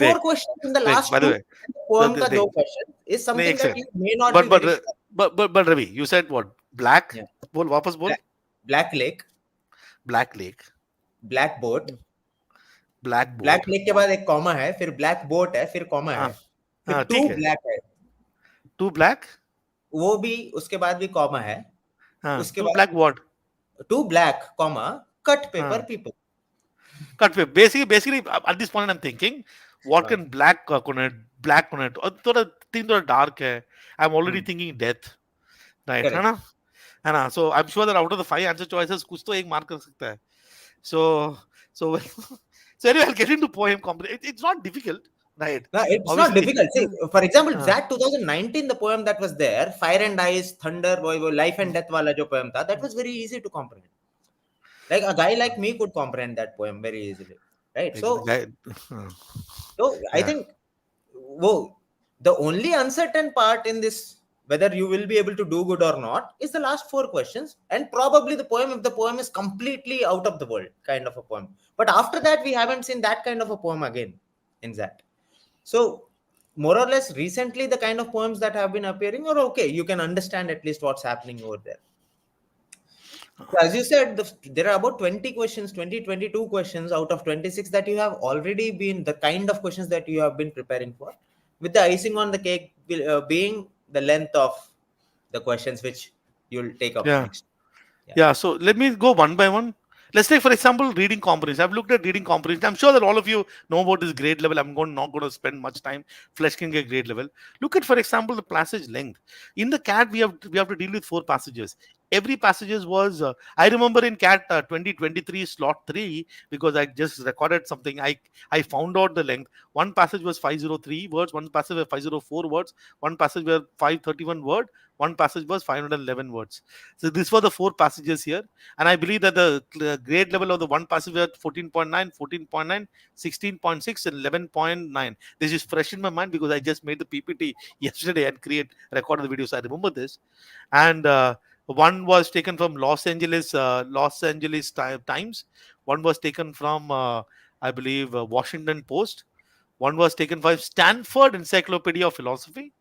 four Wait, questions in the wait. last By the two way, poem ka the do question is नहीं something एक that second. you may not But be but very sure. but Ravi, you said what? Black. Yeah. बोल वापस बोल. Black, black lake, Black lake, black boat. black black boat. Lake के बाद एक comma है, फिर ब्लैक बोट है, फिर कॉमा है, हाँ फिर हाँ टू ठीक है. ब्लैक है, Two black. वो भी उसके बाद भी कॉमा है, हाँ उसके two black बाद what? Two black comma cut paper हाँ. People. Cut paper. Basically, at this point, I'm thinking, what can black black coconut, और थोड़ा तीन थोड़ा dark है. I'm already thinking death, right? है करेक्ट. ना? है ना? So I'm sure that out of the five answer choices, कुछ तो एक mark कर सकता है. So so so anyway, I'll get into poem composition. It's not difficult, right? No, it's not Obviously. difficult. See, for example, हाँ. that 2019 the poem that was there, Fire and Ice, Thunder, वो Life and Death वाला जो poem था, that was very easy to comprehend. Like a guy like me could comprehend that poem very easily, right? So हाँ. so I Yeah. think, whoa, the only uncertain part in this, whether you will be able to do good or not, is the last four questions, and probably the poem, if the poem is completely out of the world kind of a poem. But after that, we haven't seen that kind of a poem again in that. So more or less recently, the kind of poems that have been appearing are okay. You can understand at least what's happening over there. So as you said, there are about 20 questions, 22 questions out of 26 that you have already been, the kind of questions that you have been preparing for, with the icing on the cake being the length of the questions which you'll take up Yeah. next. Yeah. Yeah, so let me go one by one. Let's take, for example, reading comprehension. I've looked at reading comprehension. I'm sure that all of you know about this grade level. Not going to spend much time fleshing a grade level. Look at, for example, the passage length. In the CAT, we have to deal with four passages. Every passages was. I remember in CAT 2023 slot 3, because I just recorded something. I found out the length. One passage was 503 words. One passage was 504 words. One passage was 531 word. One passage was 511 words. So these were the four passages here. And I believe that the grade level of the one passage were 14.9, 14.9, 16.6, and 11.9. This is fresh in my mind because I just made the PPT yesterday and recorded the video. So I remember this. And one was taken from Los Angeles Times. One was taken from, I believe, Washington Post. One was taken from Stanford Encyclopedia of Philosophy,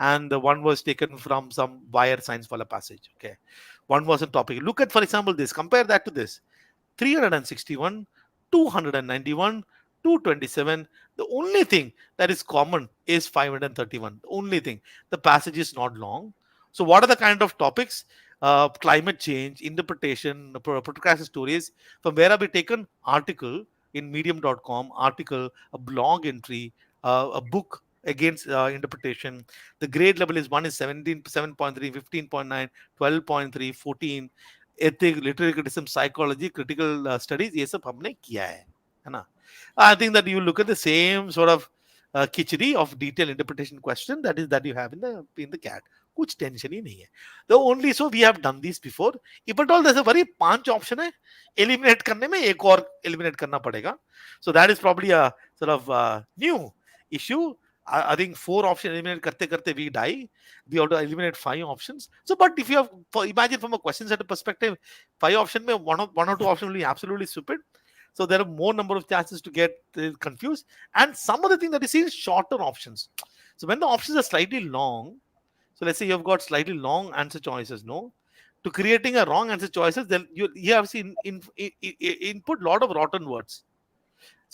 and the one was taken from some wire science wala passage. Okay, one was a topic. Look at, for example, this. Compare that to this: 361, 291, 227. The only thing that is common is 531. The only thing. The passage is not long. So, what are the kind of topics? Climate change, interpretation, podcast stories. From where have we taken? Article in medium.com, article, a blog entry, a book against interpretation. The grade level is one is 17, 7.3, 15.9, 12.3, 14. Ethic literary criticism psychology critical studies ये सब हमने किया है ना. I think that you look at the same sort of khichdi of detail interpretation question that you have in the CAT. कुछ tension ही नहीं है. The only so we have done this before. If at all there is a very 5 option है, eliminate करने में एक और eliminate करना पड़ेगा. So that is probably a sort of new issue. I think 4 options eliminate karte karte we die. We have to eliminate 5 options. So, but if you have, imagine from a question set perspective, 5 option mein one or two options will be absolutely stupid. So there are more number of chances to get confused. And some other thing that is seen is shorter options. So when the options are slightly long, so let's say you've got slightly long answer choices, no, to creating a wrong answer choices, then you have seen input lot of rotten words.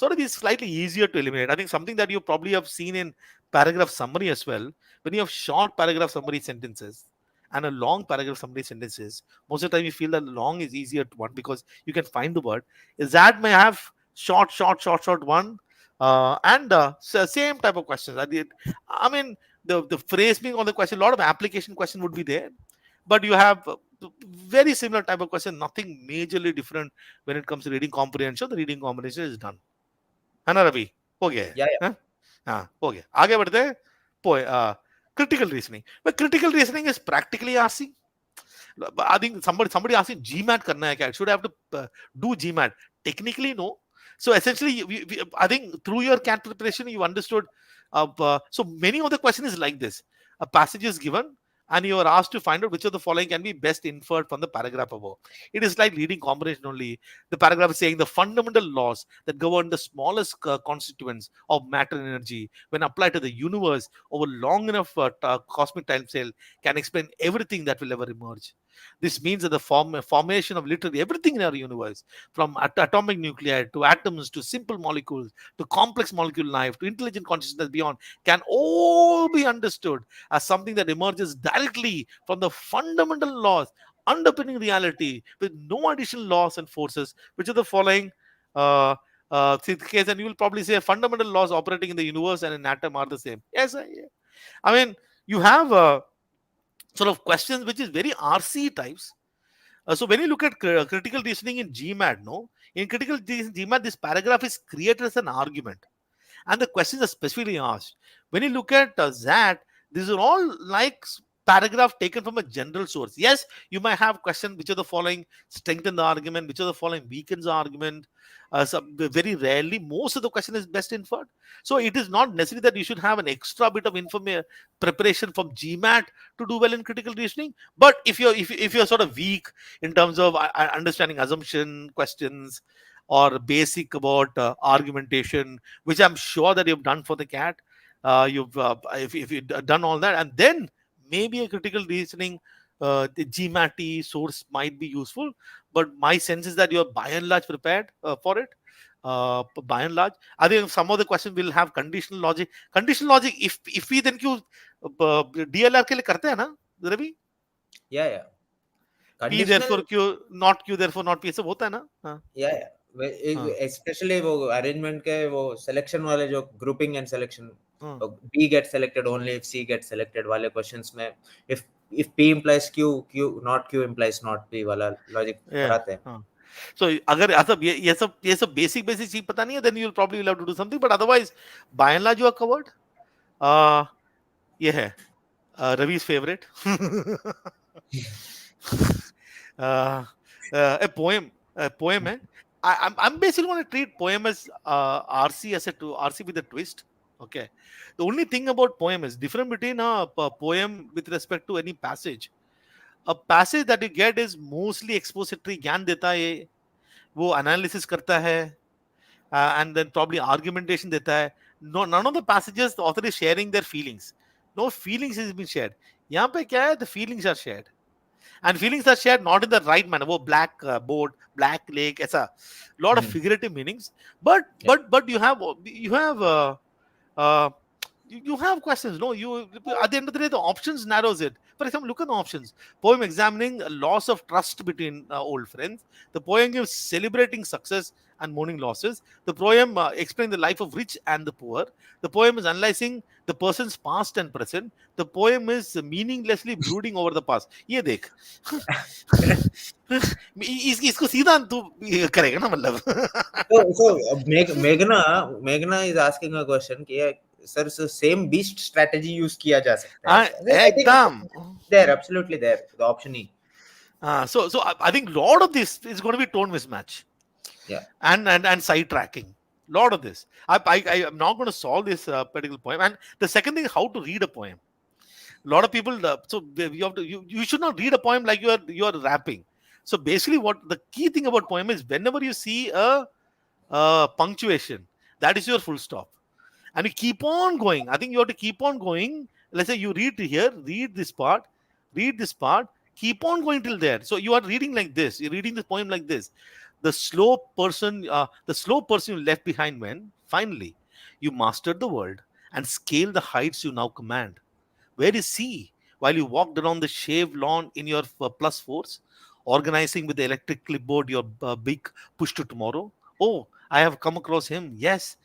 Sort of is slightly easier to eliminate. I think something that you probably have seen in paragraph summary as well. When you have short paragraph summary sentences and a long paragraph summary sentences, most of the time you feel that long is easier to one because you can find the word. Is that may have short one, and same type of questions. I mean, the phrasing of the question, a lot of application question would be there, but you have very similar type of question, nothing majorly different when it comes to reading comprehension. The reading comprehension is done. है ना रवि? हो गया है? Yeah, yeah. हाँ? हाँ, हो गया. आगे बढ़ते हैं. Critical reasoning. But critical reasoning is practically RC. I think somebody asking GMAT करना है क्या? Should I have to do GMAT? Technically, no. So essentially, I think through your CAT preparation, you understood. So many of the question is like this: a passage is given, and you are asked to find out which of the following can be best inferred from the paragraph above. It is like reading comprehension only. The paragraph is saying the fundamental laws that govern the smallest constituents of matter and energy, when applied to the universe over long enough cosmic time scale, can explain everything that will ever emerge. This means that the formation of literally everything in our universe, from atomic nuclei to atoms to simple molecules to complex molecule life to intelligent consciousness beyond, can all be understood as something that emerges directly from the fundamental laws underpinning reality, with no additional laws and forces, which are the following. Uh, Case, and you will probably say fundamental laws operating in the universe and in atom are the same. Yes, I mean, you have sort of questions which is very RC types. So when you look at critical reasoning in GMAT, no, in critical GMAT, this paragraph is created as an argument, and the questions are specifically asked. When you look at that, these are all like paragraph taken from a general source. Yes, you might have question which are the following strengthen the argument, which are the following weakens the argument. Very rarely, most of the question is best inferred. So it is not necessary that you should have an extra bit of information preparation from GMAT to do well in critical reasoning. But if you're sort of weak in terms of understanding assumption questions or basic about argumentation, which I'm sure that you've done for the cat. You've if you've done all that, and then maybe a critical reasoning, the GMAT source might be useful. But my sense is that you're by and large prepared for it. By and large, I think some of the questions will have conditional logic. Conditional logic, if we then क्यों DLR के लिए करते हैं ना, Ravi? Yeah, yeah. P Conditional. therefore Q, not Q therefore not P, सब होता है ना? हाँ, या हाँ, स्पेशली वो अरेंजमेंट के वो सिलेक्शन वाले जो ग्रुपिंग एंड सिलेक्शन हाँ. B get selected only if C get selected वाले क्वेश्चंस में if if P implies Q Q not Q implies not P वाला लॉजिक Yeah. पढ़ाते हैं. So अगर ऐसा ये सब बेसिक चीज पता नहीं है, then you'll probably will have to do something, but otherwise by and large you are covered. uh, ये है Ravi's favorite. uh, a poem है. I'm basically going to treat poem as RC as RC with a twist. Okay, the only thing about poem is different between a poem with respect to any passage. A passage that you get is mostly expository, ज्ञान देता है, वो analysis करता है, and then probably argumentation देता है. No, none of the passages the author is sharing their feelings. No feelings is being shared. यहाँ पे क्या है? The feelings are shared, and feelings are shared not in the right manner. वो black boat, black lake, ऐसा lot of figurative meanings. But you have uh, you have questions. No, you at the end of the day, the options narrows it. For example, look at the options. Poem examining a loss of trust between old friends. The poem gives celebrating success and mourning losses. The poem explains the life of rich and the poor. The poem is analyzing the person's past and present. The poem is meaninglessly brooding over the past. ये देख. इसको सीधा तू करेगा ना मतलब. So Meghna is asking a question कि sir same beast strategy use किया जा सकता है क्या? I think एकदम. there absolutely there the option E. So I think a lot of this is going to be tone mismatch Yeah. and sidetracking. Lot of this. I am not going to solve this particular poem. And the second thing, how to read a poem. A lot of people. So you have to. You should not read a poem like you are rapping. So basically, what the key thing about poem is, whenever you see a punctuation, that is your full stop, and you keep on going. I think you have to keep on going. Let's say you read here, read this part, keep on going till there. So you are reading like this. You're reading the poem like this. The slow person you left behind when finally you mastered the world and scaled the heights you now command. Where is he while you walked around the shaved lawn in your plus force, organizing with the electric clipboard your big push to tomorrow? Oh, I have come across him. Yes,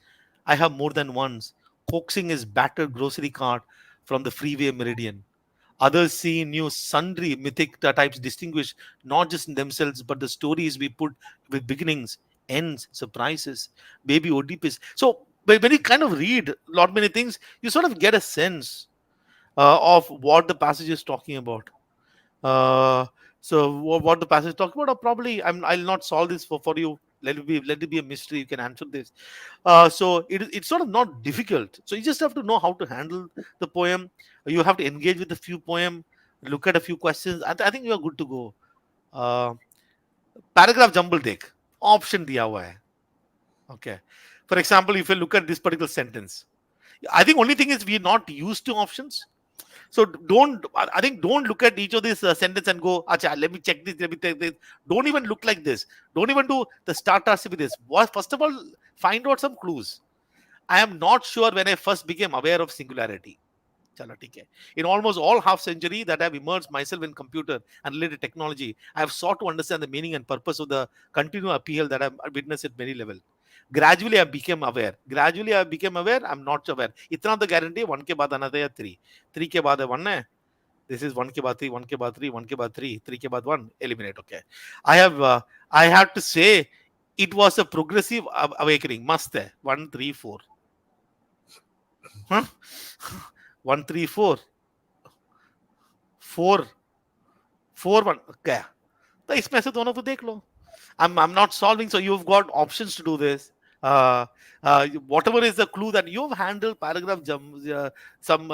I have more than once. Coaxing his battered grocery cart from the freeway meridian. Others see new sundry mythic types distinguish not just in themselves but the stories we put with beginnings, ends, surprises, baby ODPs. So when you kind of read lot many things, you sort of get a sense of what the passage is talking about. Uh, so what the passage is talking about, or probably I'll not solve this for you. Let it be a mystery. You can answer this. So it's sort of not difficult. So you just have to know how to handle the poem. You have to engage with a few poem, look at a few questions. I think you are good to go. Uh, Paragraph jumble देख option दिया हुआ है. Okay. For example, if you look at this particular sentence, I think only thing is we are not used to options. So don't, I think don't look at each of these sentence and go, Acha, let me check this, let me take this. Don't even look like this. Don't even do the start task with this. First of all, find out some clues. I am not sure when I first became aware of singularity. Chalo, theek hai. In almost all half century that I have immersed myself in computer and related technology, I have sought to understand the meaning and purpose of the continual appeal that I witnessed at many levels. Gradually, I became aware. Gradually, I became aware. I'm not aware. इतना तो guarantee one के बाद आना था या three. Three के बाद है one है. This is one के बाद three, one के बाद three, one के बाद three के बाद one. Eliminate. Okay. I have to say, it was a progressive awakening. मस्त है. One, three, four. Huh? One, three, four. Four, four, one. क्या? तो इसमें से दोनों तो देख लो. I'm not solving, so you've got options to do this. Uh, Whatever is the clue that you've handled some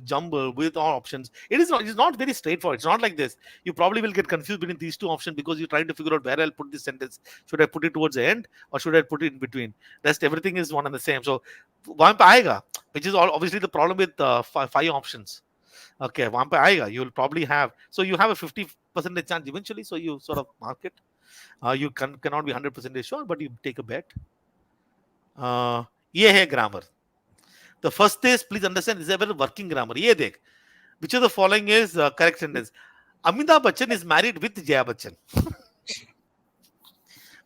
jumble with all options. It's not very straightforward. It's not like this. You probably will get confused between these two options because you're trying to figure out where I'll put this sentence. Should I put it towards the end or should I put it in between? Rest everything is one and the same. So वहां पे आएगा, which is obviously the problem with five options. Okay, वहां पे आएगा. You'll probably have, so you have a 50% chance eventually. So you sort of mark it. You cannot be 100% sure, but you take a bet. ये है grammar. The first is, please understand, this is a very working grammar. ये देख, which of the following is correct sentence? Amitabh Bachchan is married with Jaya Bachchan.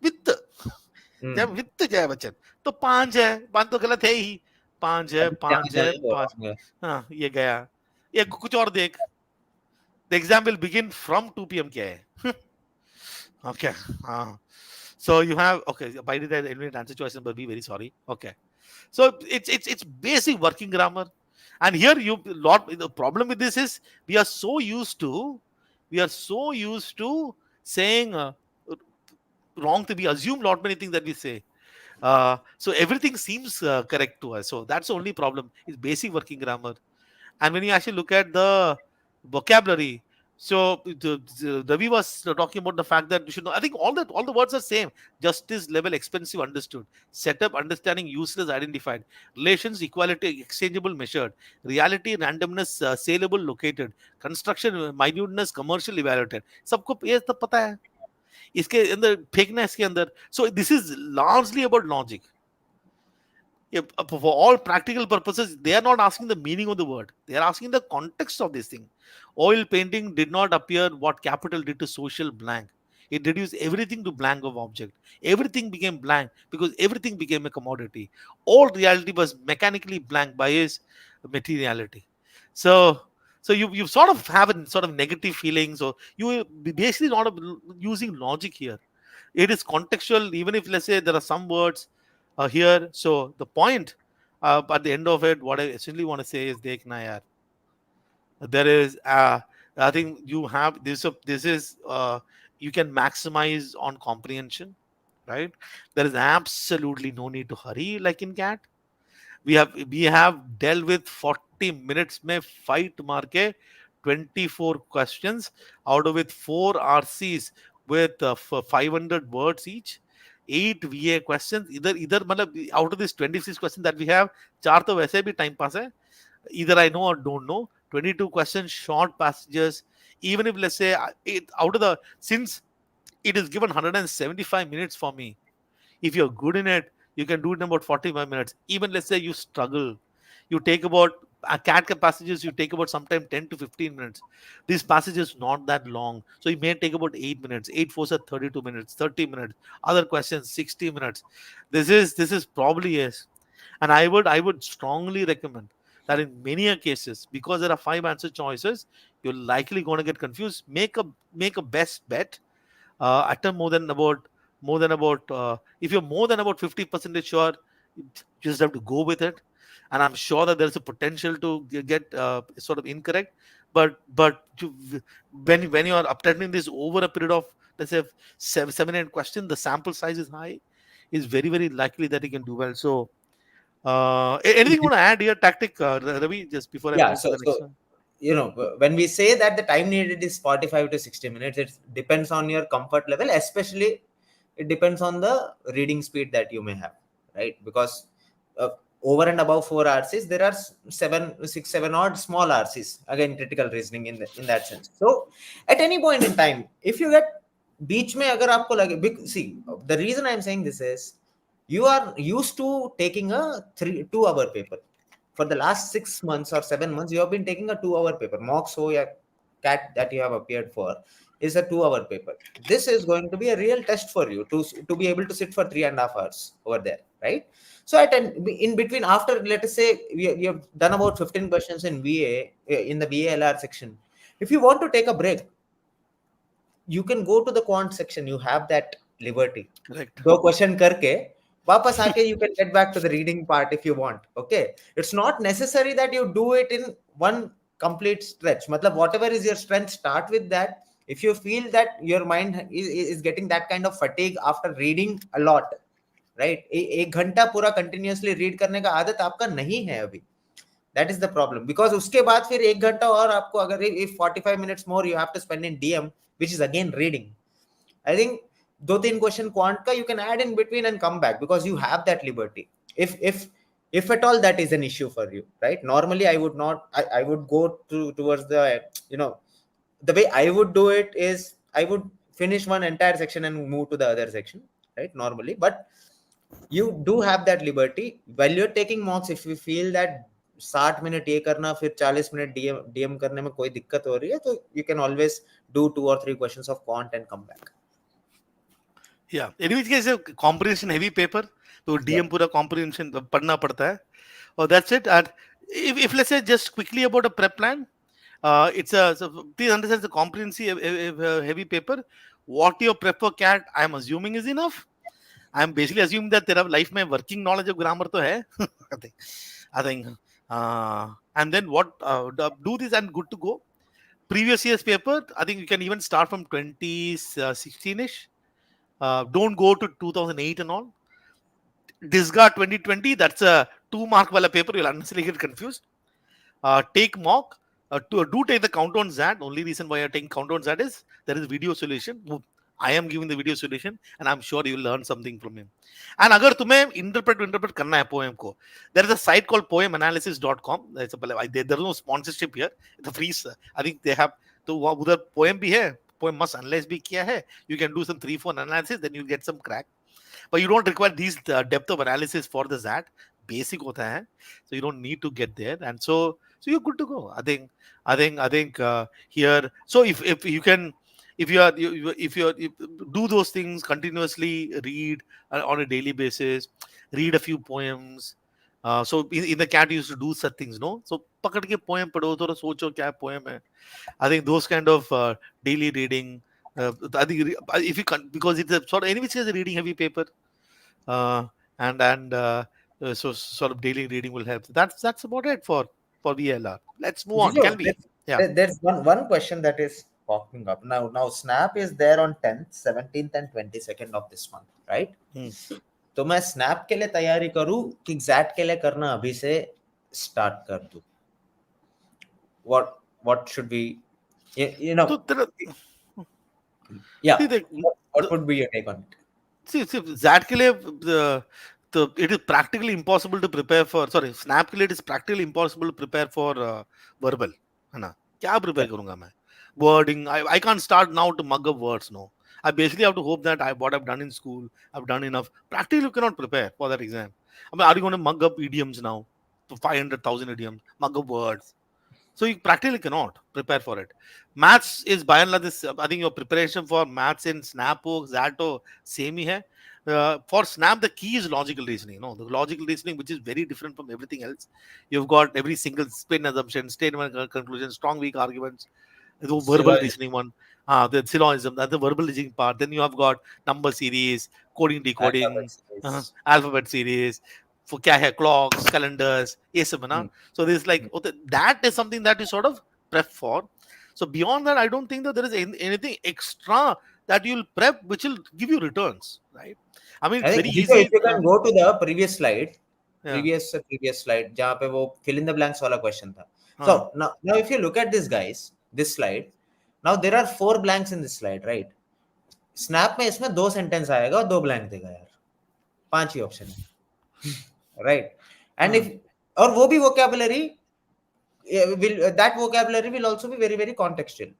with with Jaya Bachchan. तो पांच है, पांच तो गलत है ही. पांच है, पांच है, पांच. हाँ, ये गया. ये कुछ और देख. The exam will begin from 2 p.m. क्या है? Okay. So you have, okay, by the time eliminate answer choice number B, very sorry. Okay. So it's basic working grammar. And here the problem with this is we are so used to saying wrong to be assume lot many things that we say. So everything seems correct to us. So that's the only problem. It's basic working grammar. And when you actually look at the vocabulary, so Ravi was talking about the fact that you should know. I think all the words are same. Justice, level, expensive, understood. Setup, understanding, useless, identified. Relations, equality, exchangeable, measured. Reality, randomness, saleable, located. Construction, minuteness, commercial, evaluated. सबको ये सब पता है. इसके अंदर फेंकना है इसके अंदर. So this is largely about logic. For all practical purposes, they are not asking the meaning of the word. They are asking the context of this thing. Oil painting did not appear what capital did to social blank. It reduced everything to blank of object. Everything became blank because everything became a commodity. All reality was mechanically blank by his materiality. So, so you sort of have a sort of negative feelings, or you basically not using logic here. It is contextual, even if let's say there are some words here. So the point at the end of it, what I essentially want to say is, Dekhna yaar, there is I think you have this is you can maximize on comprehension, right? There is absolutely no need to hurry like in cat. We have dealt with 40 minutes में fight मार के 24 questions, out of it 4 RCs with 500 words each, 8 VA questions. इधर मतलब out of this 26 questions that we have, 4 तो वैसे भी time pass है, either I know or don't know. 22 questions, short passages. Even if let's say out of the, since it is given 175 minutes for me, if you're good in it, you can do it in about 45 minutes. Even let's say you struggle, you take about CAT passages you take about sometime 10 to 15 minutes. These passages not that long, so you may take about 8 minutes. 8 fours are 32 minutes, 30 minutes. Other questions 60 minutes. This is probably yes, and I would strongly recommend that in many a cases, because there are five answer choices, you're likely going to get confused. Make a best bet. Attempt more than about if you're more than about 50% sure, you just have to go with it. And I'm sure that there's a potential to get sort of incorrect, but when you are attempting this over a period of, let's say, 7 8 questions, the sample size is high, is very very likely that you can do well. So anything you want to add here, tactic, Ravi, just before I Yeah, move to so the next one? when we say that the time needed is 45 to 60 minutes, it depends on your comfort level, especially it depends on the reading speed that you may have, right? Because uh, over and above 4 RCs, there are 7 6 7 odd small RCs, again critical reasoning in that sense. So at any point in time, if you get beach mein agar aapko lage see, the reason I'm saying this is you are used to taking a 2 hour paper. For the last 6 months or 7 months, you have been taking a 2 hour paper. Mocks ho ya cat that you have appeared for is a 2 hour paper. This is going to be a real test for you to be able to sit for 3.5 hours over there, right? So in between, after, let us say we have done about 15 questions in VA, in the VALR section. If you want to take a break, you can go to the quant section. You have that liberty. Correct. दो question करके वापस आके you can get back to the reading part if you want. Okay, it's not necessary that you do it in one complete stretch. मतलब whatever is your strength, start with that. If you feel that your mind is getting that kind of fatigue after reading a lot, right? एक घंटा पूरा continuously read करने का आदत आपका नहीं है अभी. That is the problem, because उसके बाद फिर एक घंटा और आपको अगर if 45 minutes more you have to spend in DM, which is again reading. I think 2 3 question quant ka you can add in between and come back, because you have that liberty. If at all that is an issue for you, right? Normally I would not. I would go towards the, you know, the way I would do it is I would finish one entire section and move to the other section, right? Normally, but you do have that liberty while you're taking mocks. If you feel that 60 minute ये करना फिर 40 minute DM करने में कोई दिक्कत हो रही है, तो you can always do 2 or 3 questions of quant and come back. Yeah, in which case, a comprehension heavy paper, तो Yeah. DM पूरा comprehension पढ़ना पड़ता है. Oh, that's it. And if let's say just quickly about a prep plan, please understand the comprehensive heavy paper. What your prep for CAT, I'm assuming is enough. I'm basically assuming that तेरा life में working knowledge of grammar तो है. I think, and then what, do this and good to go. Previous year's paper, I think you can even start from 2016ish. Don't go to 2008 and all. Discard 2020. That's a 2 mark wala paper. You'll unnecessarily get confused. Take mock. Do take the countdown ZAT. Only reason why you're taking countdown ZAT is there is video solution. I am giving the video solution, and I'm sure you'll learn something from him. And अगर तुम्हें interpret करना है poem को, there is a site called poemanalysis.com. There is no sponsorship here. It's a free. I think they have. तो उधर poem भी है. Poem must analyze भी किया है. You can do some 3 4 analysis, then you get some crack. But you don't require these depth of analysis for the ZAT. Basic होता है, so you don't need to get there, and so you're good to go. I think here. So if you can, if you are if you are if do those things continuously, read on a daily basis, read a few poems. So in the CAT you used to do such things, no? So पकड़ के poem पढ़ो, थोड़ा सोचो क्या poem है. I think those kind of daily reading. I think if you can, because it's a sort of, anyway, it's a reading heavy paper, uh, and so sort of daily reading will help. That's about it for VLR. Let's move on. Gijo, Can we? Yeah. there's one question that is popping up now. Now Snap is there on 10th, 17th and 22nd of this month, right? Hmm. तो मैं snap के लिए तैयारी करूं कि exact के लिए करना अभी से स्टार्ट कर दूं? What should we, you know, So yeah, see the, what would be your take on it? see ZAT के लिए it is practically impossible to prepare for. Sorry, Snap के लिए it is practically impossible to prepare for verbal. है ना? क्या prepare Yeah. करूँगा मैं? Wording. I can't start now to mug up words. No. I basically have to hope that what I've done in school, I've done enough. Practically, you cannot prepare for that exam. I mean, are you going to mug up idioms now? 500,000 idioms, mug of words. So you practically cannot prepare for it. Maths is by and large this. I think your preparation for maths in Snap ho, XAT ho, same ही है. For Snap, the key is logical reasoning. No, the logical reasoning, which is very different from everything else. You've got every single spin assumption, statement conclusion, strong weak arguments, the verbal Syllogism. reasoning one, the syllogism, that's the verbal reasoning part. Then you have got number series, coding, Alphabet decoding, series. alphabet series, for क्या है, clocks, calendars, ये सब है ना. Hmm. So there's like Hmm. that is something that you sort of prep for. So beyond that, I don't think that there is anything extra that you'll prep which will give you returns, right? I mean, I it's think very Gejo, if easy. you can go to the previous slide, Yeah. previous slide, जहाँ पे वो fill in the blanks वाला question था. So Uh, now if you look at this guys, this slide, now there are 4 blanks in this slide, right? Snap में इसमें 2 sentence आएगा और 2 blank देगा यार. 5 ही option है, right? And uh, if और वो भी vocabulary will that vocabulary will also be very very contextual,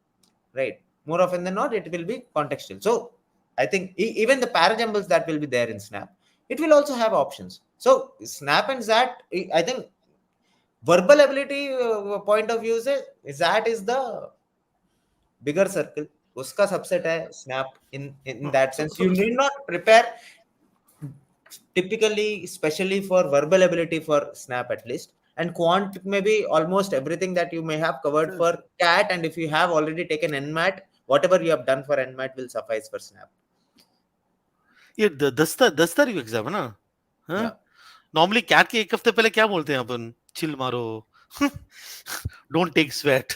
right? More often than not, it will be contextual. So I think even the parajumbles that will be there in Snap, it will also have options. So Snap and Zat, I think verbal ability point of view से Zat is the bigger circle. उसका subset है Snap in that so, sense. so, You need not prepare typically, especially for verbal ability for Snap at least. And quant maybe almost everything that you may have covered so for cat. And if you have already taken nmat, whatever you have done for nmat will suffice for Snap. ये 10 तारीख exam है ना. हाँ. Yeah. Normally cat के एक हफ्ते पहले क्या बोलते हैं अपन, चिल मारो, don't take sweat.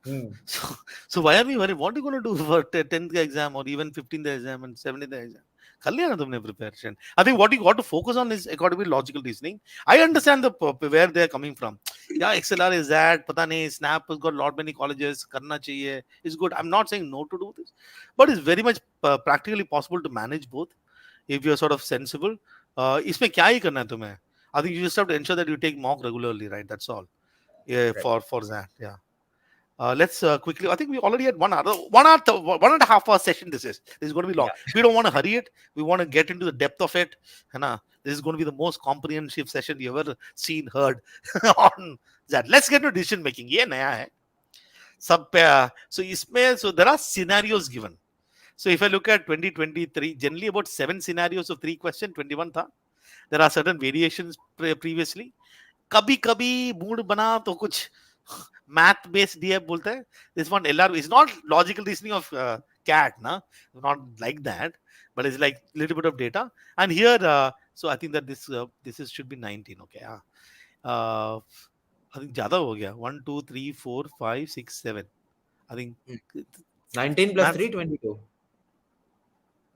Hmm. so, so why are we worried? What are you going to do for 10th exam or even 15th exam and 17th exam? कर लिया ना तुमने preparation. I think what you got to focus on is according to logical reasoning. I understand where they are coming from. Yeah, XLR is that, पता नहीं, Snap has got lot many colleges, करना चाहिए, is good. I'm not saying no to do this, but it's very much practically possible to manage both if you're sort of sensible. इसमें क्या ही करना है तुम्हें? I think you just have to ensure that you take mock regularly, right? That's all. Yeah, Right. for that. Yeah. Let's quickly. I think we already had 1 hour, 1 hour, 1.5 hour session. This is going to be long. Yeah. We don't want to hurry it. We want to get into the depth of it. This is going to be the most comprehensive session you ever seen, heard on that. Let's get to decision making. ये नया है. So there are scenarios given. So if I look at 2023, generally about 7 scenarios of 3 questions, 21 था. There are certain variations previously. कभी कभी mood बना तो कुछ math based DF बोलते हैं. This one LR is not logical reasoning of cat, na, not like that, but it's like little bit of data. And here, so I think that this is should be 19. Okay, I think ज़्यादा हो गया. 1 2 3 4 5 6 7. I think 19 plus maths 3, 22.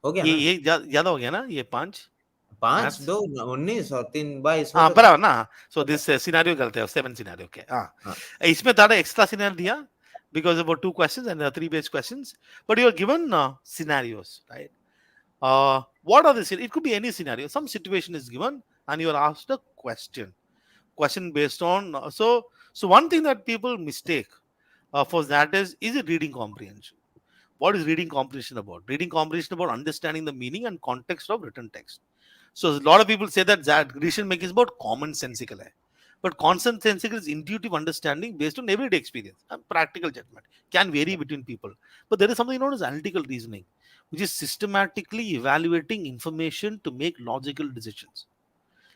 हो गया ना? ये ज़्यादा हो गया ना, ये 5 5, maths. 2, 19 और 3, 22 हो हाँ गया बराबर पूरा. ना. So Okay. this scenario करते हैं, 7 scenario. Okay, हाँ. हाँ. इसमें तारा extra scenario दिया because about 2 questions and 3 based questions, but you are given scenarios, right? What are the it could be any scenario. Some situation is given and you are asked a question based on so one thing that people mistake for that is it reading comprehension. What is reading comprehension about? Reading comprehension about understanding the meaning and context of written text. So a lot of people say that decision making is about common sensical hai. But consensical is intuitive understanding based on everyday experience and practical judgment. Can vary between people. But there is something known as analytical reasoning, which is systematically evaluating information to make logical decisions.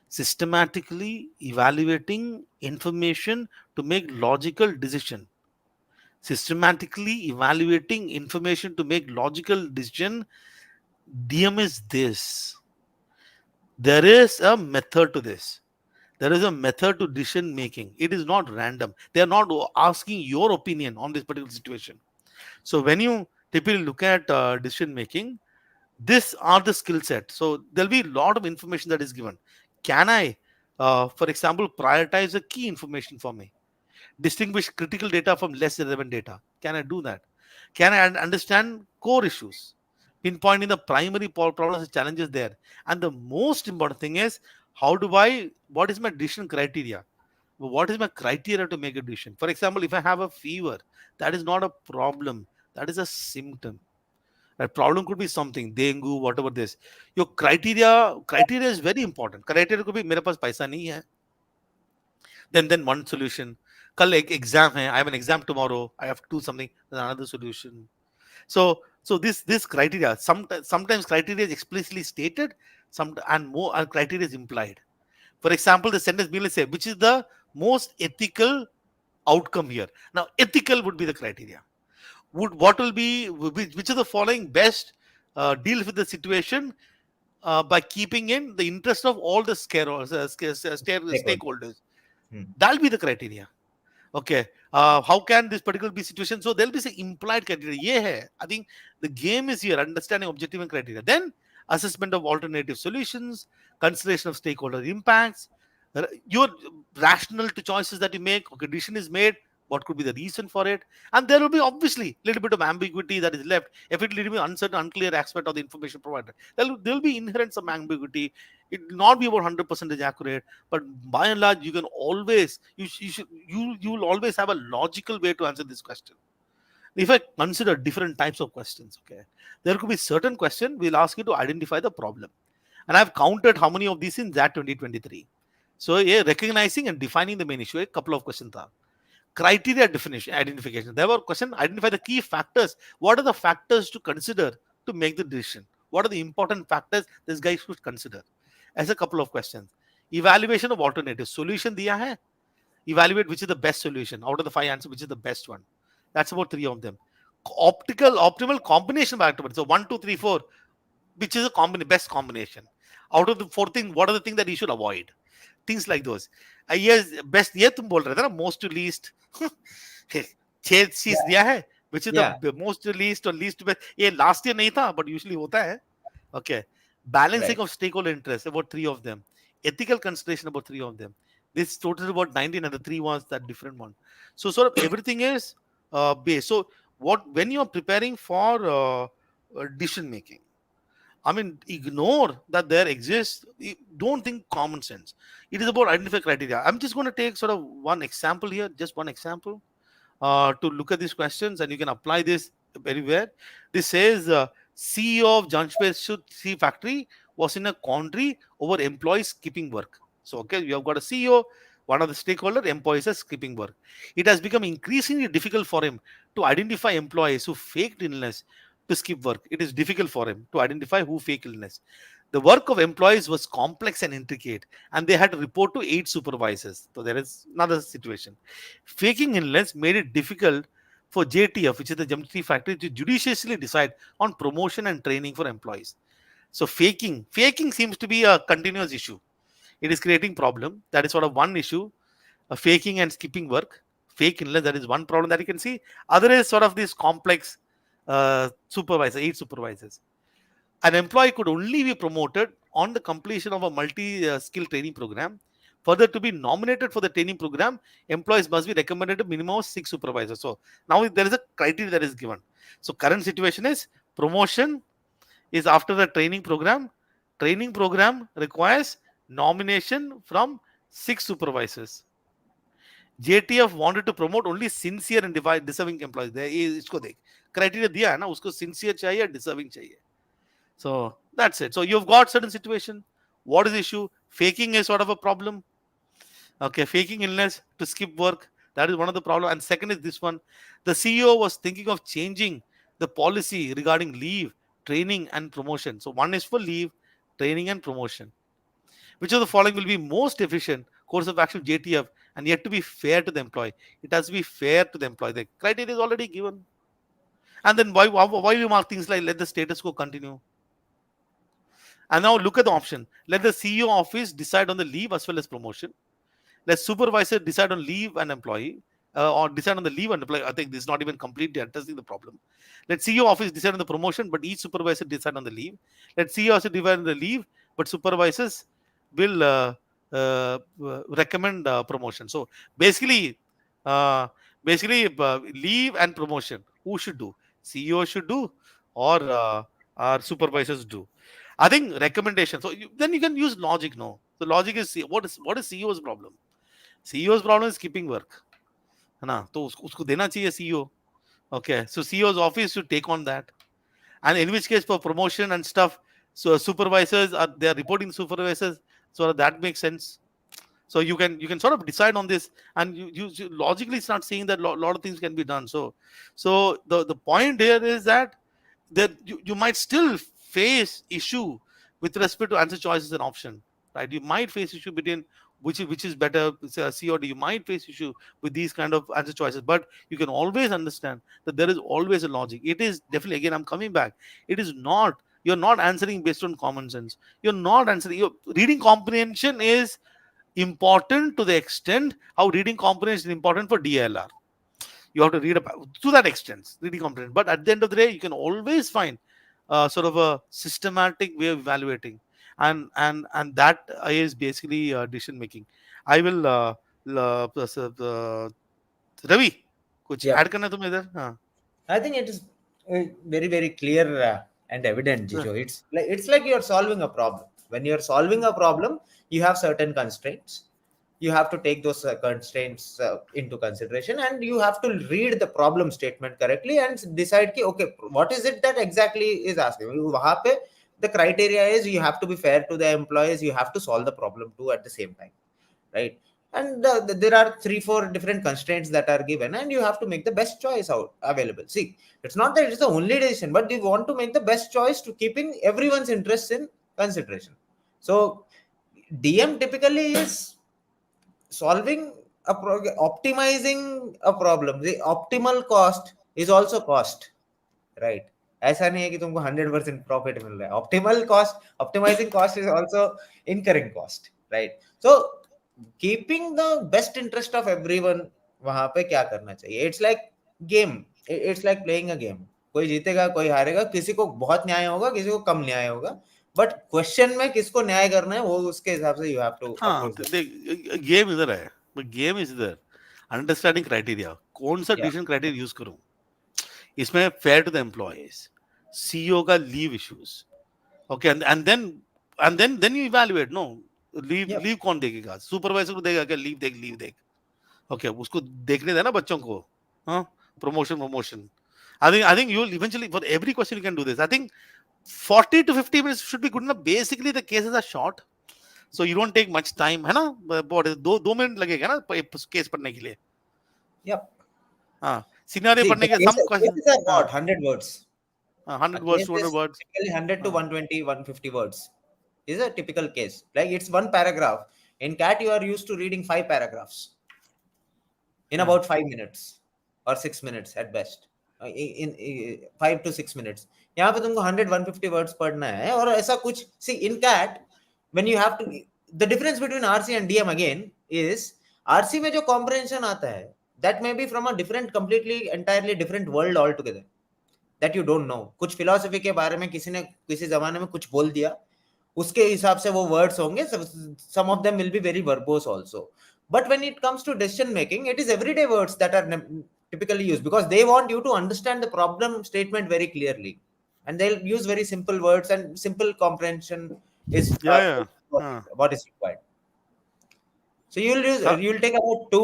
Systematically evaluating information to make logical decision. Systematically evaluating information to make logical decision. DM is this. There is a method to this. There is a method to decision making. It is not random. They are not asking your opinion on this particular situation. So when you typically look at decision making, these are the skill set. So there'll be a lot of information that is given. Can I, for example, prioritize the key information for me? Distinguish critical data from less relevant data. Can I do that? Can I understand core issues? Pinpointing the primary problems and challenges there. And the most important thing is what is my decision criteria? What is my criteria to make a decision? For example, if I have a fever, that is not a problem. That is a symptom. That problem could be something, dengue, whatever this. Your criteria is very important. Criteria could be मेरे पास पैसा नहीं है. Then one solution. कल एक exam है, I have an exam tomorrow, I have to do something, then another solution. So this criteria, sometimes criteria is explicitly stated, some and more and criteria is implied. For example, the sentence will say which is the most ethical outcome here. Now ethical would be the criteria. Would what will be which of the following best deals with the situation by keeping in the interest of all the Stakeholder. stakeholders. Hmm. That'll be the criteria. Okay. How can this particular be situation? So there'll be some implied criteria. Yeah, I think the game is here, understanding objective and criteria. Then assessment of alternative solutions, consideration of stakeholder impacts, your rational to choices that you make. Okay, decision is made. What could be the reason for it? And there will be obviously a little bit of ambiguity that is left. If it will be uncertain, unclear aspect of the information provided, there will be inherent some ambiguity. It will not be about 100% accurate, but by and large, you can always you will always have a logical way to answer this question. If I consider different types of questions, okay, there could be certain question we'll ask you to identify the problem, and I've counted how many of these in that 2023. So yeah, recognizing and defining the main issue, a couple of questions are criteria definition identification. There were question identify the key factors. What are the factors to consider to make the decision? What are the important factors this guy should consider? As a couple of questions. Evaluation of alternatives. Solution diya hai. Evaluate which is the best solution out of the five answers, which is the best one. That's about three of them. Optimal combination of activities. So one, two, three, four, which is a best combination. Out of the four things, what are the things that you should avoid? Things like those. Yes, best ये तुम बोल रहे थे ना, most to least. छह चीज Yeah. दिया है, which is Yeah. the most to least or least best. ये last year नहीं था, but usually होता है. Okay. Balancing Right. of stakeholder interests, about three of them. Ethical consideration, about three of them. This total about 19, and the three was that different one. So sort of everything is based. So what when you are preparing for decision making, I mean, ignore that there exists. Don't think common sense. It is about identify criteria. I'm just going to take sort of one example here, just one example to look at these questions, and you can apply this everywhere. This says CEO of Jamshedpur factory was in a quandary over employees skipping work. So, okay, you have got a CEO, one of the stakeholder employees are skipping work. It has become increasingly difficult for him to identify employees who faked illness to skip work. It is difficult for him to identify who fake illness. The work of employees was complex and intricate, and they had to report to 8 supervisors. So there is another situation. Faking illness made it difficult for JTF, which is the Jamshedpur factory, to judiciously decide on promotion and training for employees. So faking seems to be a continuous issue. It is creating problem. That is sort of one issue. Faking and skipping work, fake illness. That is one problem that you can see. Other is sort of this complex supervisor, 8 supervisors. An employee could only be promoted on the completion of a multi-skill training program. Further, to be nominated for the training program, employees must be recommended a minimum of 6 supervisors. So now there is a criteria that is given. So current situation is promotion is after the training program. Training program requires nomination from 6 supervisors. JTF wanted to promote only sincere and deserving employees. इसको देख criteria दिया है ना, उसको sincere चाहिए, deserving चाहिए. So that's it. So you've got certain situation. What is the issue? Faking is sort of a problem. Okay, faking illness to skip work. That is one of the problem. And second is this one. The CEO was thinking of changing the policy regarding leave, training, and promotion. So one is for leave, training, and promotion. Which of the following will be most efficient course of action JTF and yet to be fair to the employee? It has to be fair to the employee. The criteria is already given. And then why we mark things like let the status quo continue? And now look at the option. Let the CEO office decide on the leave as well as promotion. Let supervisor decide on leave and employee, or decide on the leave and employee. I think this is not even completely addressing the problem. Let CEO office decide on the promotion, but each supervisor decide on the leave. Let CEO also decide on the leave, but supervisors will recommend promotion. So basically, uh, leave and promotion. Who should do? CEO should do, or our supervisors do. I think recommendation. So then you can use logic. No, the logic is what is CEO's problem? CEO's problem is keeping work, है ना? तो उसको देना चाहिए CEO. Okay, so CEO's office should take on that. And in which case for promotion and stuff, so supervisors are they are reporting supervisors, so that makes sense. So you can sort of decide on this, and you logically start seeing that lot of things can be done. So the point here is that you might still face issue with respect to answer choices and option, right? You might face issue between which is better, say, C or D. You might face issue with these kind of answer choices, but you can always understand that there is always a logic. It is definitely, again, I'm coming back, it is not, you're not answering based on common sense. You're not answering, your reading comprehension is important to the extent how reading comprehension is important for DLR. You have to read about to that extent, reading comprehension. But at the end of the day, you can always find sort of a systematic way of evaluating, and that is basically decision making. I will Ravi कुछ Yeah. Add करना है तुम्हें इधर हाँ I think it is very very clear and evident, हाँ Jijo. It's like you're solving a problem. When you're solving a problem, you have certain constraints. You have to take those constraints into consideration, and you have to read the problem statement correctly and decide ki, okay, what is it that exactly is asking. वहाँ पे the criteria is you have to be fair to the employees. You have to solve the problem too at the same time, right? And there are 3 4 different constraints that are given, and you have to make the best choice out available. See, it's not that it's the only decision, but you want to make the best choice to keeping everyone's interests in consideration. So DM typically is solving optimizing a problem. The optimal cost is also cost, right? ऐसा नहीं है कि तुमको 100% profit मिल रहा है. Optimal cost, optimising cost is also incurring cost, right? So keeping the best interest of everyone, वहां पे क्या करना चाहिए? It's like game, it's like playing a game. कोई जीतेगा कोई हारेगा, किसी को बहुत न्याय होगा किसी को कम न्याय होगा, बट क्वेश्चन में किसको न्याय करना है वो उसके हिसाब से यू हैव टू हाँ अप्रोच द. गेम इधर है गेम इज इधर अंडरस्टैंडिंग क्राइटेरिया कौन सा या डिसीजन क्राइटेरिया यूज करूं इसमें fair to the employees CEO का leave issues okay and then you evaluate no leave या लीव कौन देगा सुपरवाइजर को देगा क्या लीव देख ओके उसको देखने देना बच्चों को हाँ promotion I think you'll eventually for every question you can do this I think 40 to 50 minutes should be good enough basically the cases are short so you don't take much time है ना बहुत 2 minute लगेगा ना case पढ़ने के लिए या हाँ सिनारियो See, पढ़ने the के some question cases are हाँ what? 100 words. A 100 words case 200 is words typically 100 to हाँ 120, 150 words. Is a typical case. Like it's one paragraph. In CAT, you are used to reading 5 paragraphs in हाँ about 5 minutes or 6 minutes at best. In 5 to 6 minutes. यहाँ पे तुमको 100, 150 words पढ़ना है और ऐसा कुछ. See, in CAT, when you have to, the difference between RC and DM again is RC में जो comprehension आता है, that may be from a different, completely, entirely different world altogether. That you don't know. कुछ philosophy के बारे में किसी ने किसी जमाने में कुछ बोल दिया, उसके हिसाब से वो वर्ड्स होंगे. Some of them will be very verbose also. But when it comes to decision making, it is everyday words that are typically used because they want you to understand the problem statement very clearly, and they'll use very simple words, and simple comprehension is yeah हाँ what is required. So सा- you'll take about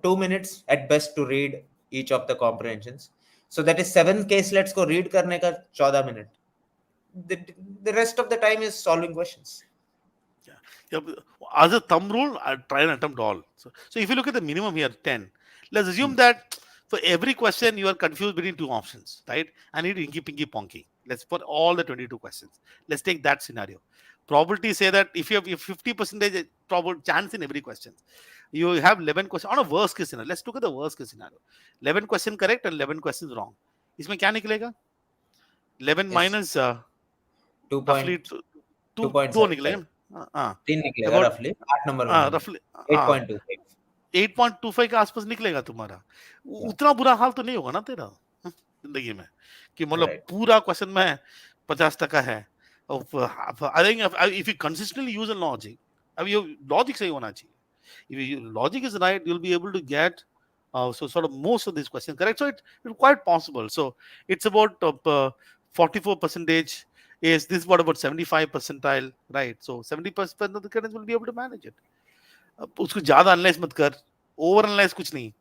2 minutes at best to read each of the comprehensions. So that is 7 caselets को read करने का 14 minute. The, the rest of the time is solving questions. yeah, as a thumb rule, I try and attempt all. So if you look at the minimum here, 10. Let's Hmm. assume that for every question you are confused between two options, right? I need inky pinky ponky. Let's put all the 22 questions. Let's take that scenario. Probability say that if you have 50% probable chance in every question, you have 11 questions on a worst case scenario. Let's look at the worst case scenario. 11 question correct and 11 questions wrong. इसमें क्या निकलेगा? 11 Yes, minus 2 roughly point two दो 2.75. निकलेगा हाँ 3 निकलेगा about roughly. 8 number बनेंगे. रफली हाँ 8.25. 8.25 के आसपास निकलेगा तुम्हारा Yeah, उतना बुरा हाल तो नहीं होगा ना तेरा जिंदगी में कि मतलब right. पूरा क्वेश्चन में 50% है I think if you consistently use a logic अब ये लॉजिक सही होना चाहिए if your logic is right you'll be able to get so sort of most of these questions correct so it's quite possible so it's about 44 percentage is this what about 75 percentile right so 70% of the currents will be able to manage it उसको ज्यादा analyse मत कर over analyse कुछ नहीं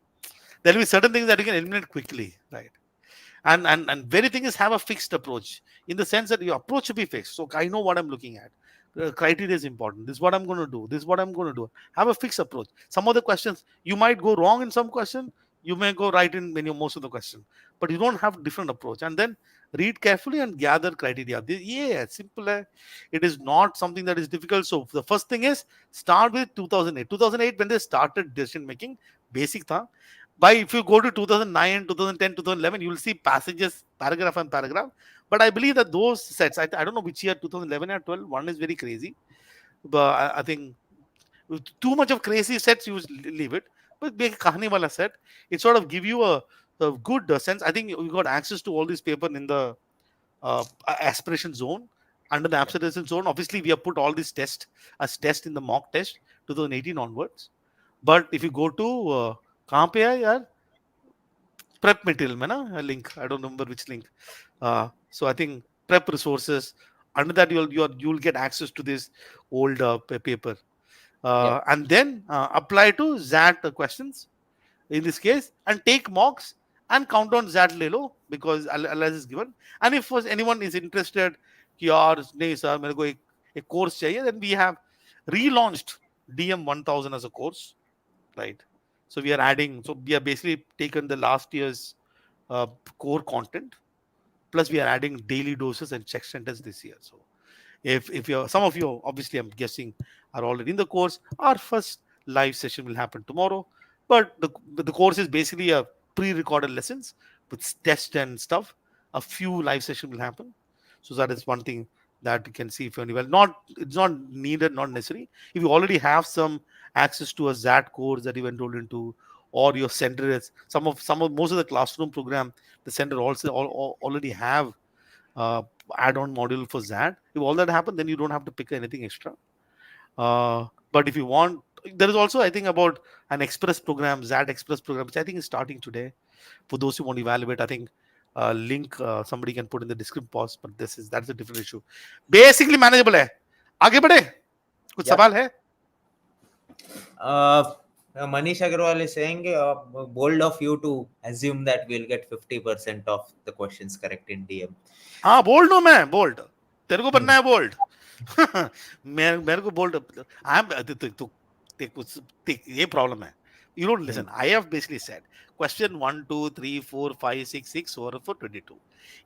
there will be certain things that you can eliminate quickly right and very thing is have a fixed approach in the sense that your approach should be fixed so I know what I'm looking at criteria is important. This is what I'm going to do. This is what I'm going to do. Have a fixed approach. Some of the questions you might go wrong in some question. You may go right in many most of the question, but you don't have different approach. And then read carefully and gather criteria. Yeah, simple. It is not something that is difficult. So the first thing is start with 2008. 2008 when they started decision making, basic tha. By if you go to 2009, 2010, 2011, you will see passages, paragraph and paragraph. But I believe that those sets, I don't know which year, 2011 or 12, one is very crazy. But I think with too much of crazy sets, you leave it. But make a kahani wala set, it sort of give you a good sense. I think you got access to all this paper in the aspiration zone. Under the Yeah. aspiration zone, obviously, we have put all these tests as test in the mock test 2018 onwards. But if you go to कहाँ पे है यार prep material में ना link, I don't remember which link. So I think prep resources, under that you'll get access to this old paper, Yeah. and then apply to XAT questions in this case, and take mocks and count on XAT ले लो, because LS is given. And if anyone is interested कि यार नहीं sir मेरे को एक course चाहिए, then we have relaunched DM 1000 as a course, right? So we are adding, so we have basically taken the last year's uh, core content, plus we are adding daily doses and check sentence this year. So if you're, some of you obviously I'm guessing are already in the course, our first live session will happen tomorrow. But the course is basically a pre-recorded lessons with test and stuff. A few live session will happen. So that is one thing that you can see if you're well. Not, it's not needed, not necessary. If you already have some access to a XAT course that you enrolled into, or your center is some of most of the classroom program, the center also already have uh, add-on module for XAT. If all that happen, then you don't have to pick anything extra. But if you want, there is also I think about an express program, XAT express program, which I think is starting today. For those who want to evaluate, I think link somebody can put in the description box. But that's a different issue. Basically manageable है. आगे बढ़े. कुछ Yep. सवाल है? Uh, Manish Agarwal is saying, bold of you to assume that we'll get 50% of the questions correct in DM. हाँ bold हूँ मैं bold. तेरे को Hmm. बनना है बोल्ड. मेरे को बोल्ड. आई एम तो ये प्रॉब्लम है. You don't Hmm. listen. I have basically said question 1, 2, 3, 4, 5, 6, 6 over for 22.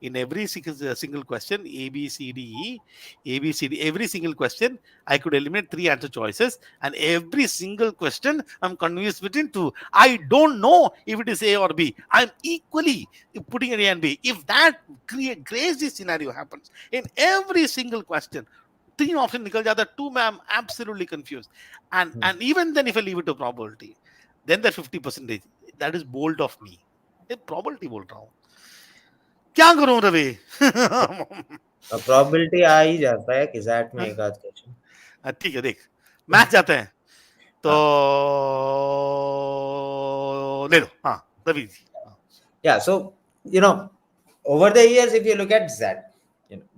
In every single question, A, B, C, D, E, A, B, C, D, every single question, I could eliminate three answer choices, and every single question, I'm convinced between two. I don't know if it is A or B. I'm equally putting an A and B. If that crazy scenario happens in every single question, three option nikal jata, two मैं I'm absolutely confused. Hmm. And even then, if I leave it to probability, then that 50% that is bold of me. ये probability बोल रहा हूँ. क्या करूं Ravi? Probability आ ही जाता है कि एग्जैक्ट में हाँ? एक आध क्वेश्चन. ठीक है देख, मैथ जाते हैं तो हाँ. ले लो. हाँ रवि जी. हाँ. Yeah, so over the years, if you look at XAT,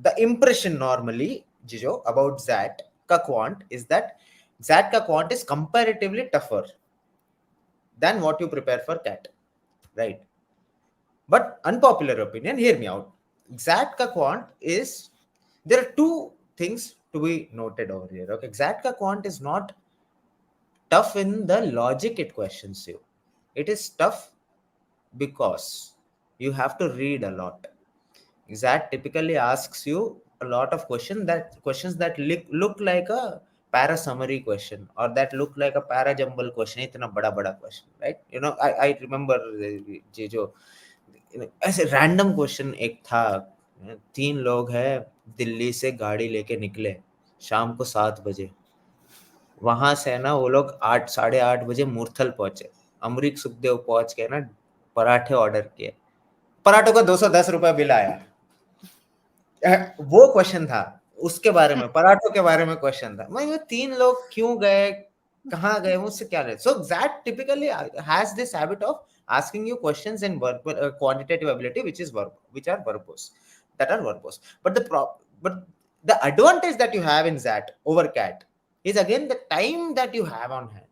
the impression normally, Jijo, about XAT ka quant is that XAT ka quant is comparatively tougher than what you prepare for CAT, right? But unpopular opinion, hear me out. XAT ka quant is, there are two things to be noted over here. Okay, XAT ka quant is not tough in the logic it questions you. It is tough because you have to read a lot. Exat typically asks you a lot of questions that look like a para summary question, or that look like a para jumble question. इतना बड़ा question, right? I remember जो ऐसे random question एक था. तीन लोग हैं, दिल्ली से गाड़ी लेके निकले शाम को 7 बजे. वहां से ना वो लोग 8 साढ़े 8 बजे मूर्थल पहुंचे. अमरीक सुखदेव पहुंच के ना पराठे ऑर्डर किए. पराठों का 210 रुपए बिल आया. वो क्वेश्चन था. उसके बारे में, पराठों के बारे में क्वेश्चन था. मैं ये तीन लोग क्यों गए, कहाँ गए, मुझसे क्या रहे. So that typically has this habit of asking you questions in quantitative ability, which are verbose, that are verbose. But the advantage that you have in that over CAT is again the time that you have on hand,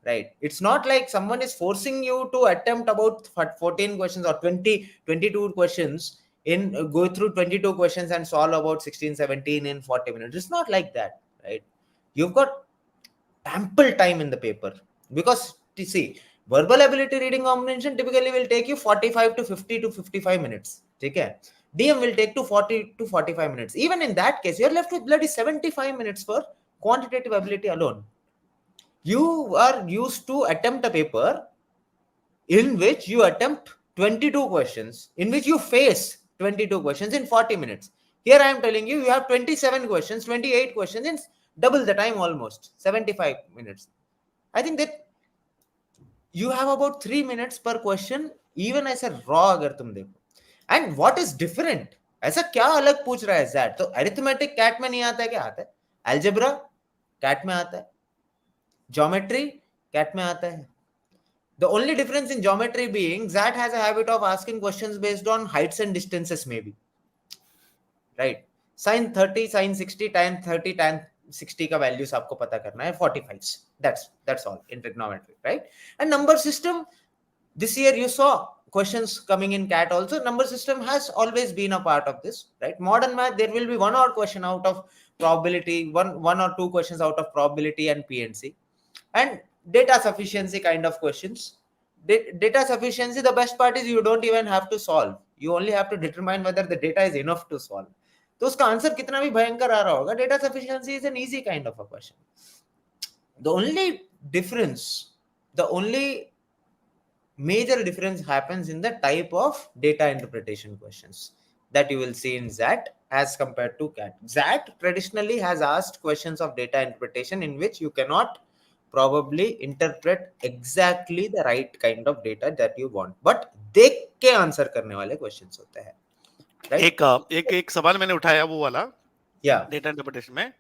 right? It's not like someone is forcing you to attempt about 14 questions or 22 questions in go through 22 questions and solve about 16 17 in 40 minutes. It's not like that, right? You've got ample time in the paper, because you see, verbal ability reading comprehension typically will take you 45 to 50 to 55 minutes. Okay, DM will take to 40 to 45 minutes. Even in that case, you're left with bloody 75 minutes for quantitative ability alone. You are used to attempt a paper in which you attempt 22 questions, in which you face 22 questions in 40 minutes. Here I am telling you, you have 27 questions, 28 questions in double the time, almost 75 minutes. I think that you have about 3 minutes per question, even as a raw अगर तुम देखो. And what is different? ऐसा क्या अलग पूछ रहा है ज़ैट? तो अरिथमेटिक कैट में नहीं आता है, क्या आता है? अलजेब्रा कैट में आता है, ज्योमेट्री कैट में आता है. The only difference in geometry being Zat has a habit of asking questions based on heights and distances, maybe. Right? Sin 30, sin 60, tan 30, tan 60 का values आपको पता करना है 45s. That's all in trigonometry, right? And number system, this year you saw questions coming in CAT also. Number system has always been a part of this, right? Modern math, there will be one odd question out of probability, one or two questions out of probability and PNC. And data sufficiency kind of questions. Data sufficiency, the best part is you don't even have to solve. You only have to determine whether the data is enough to solve. तो उसका answer कितना भी भयंकर आ रहा होगा, data sufficiency is an easy kind of a question. The only difference, the only major difference happens in the type of data interpretation questions that you will see in XAT as compared to CAT. XAT traditionally has asked questions of data interpretation in which you cannot probably interpret exactly the right kind of data that you want, but देख के answer करने वाले questions होते हैं, right? एक सवाल मैंने उठाया वो वाला Yeah. डेटा इंटरप्रिटेशन में.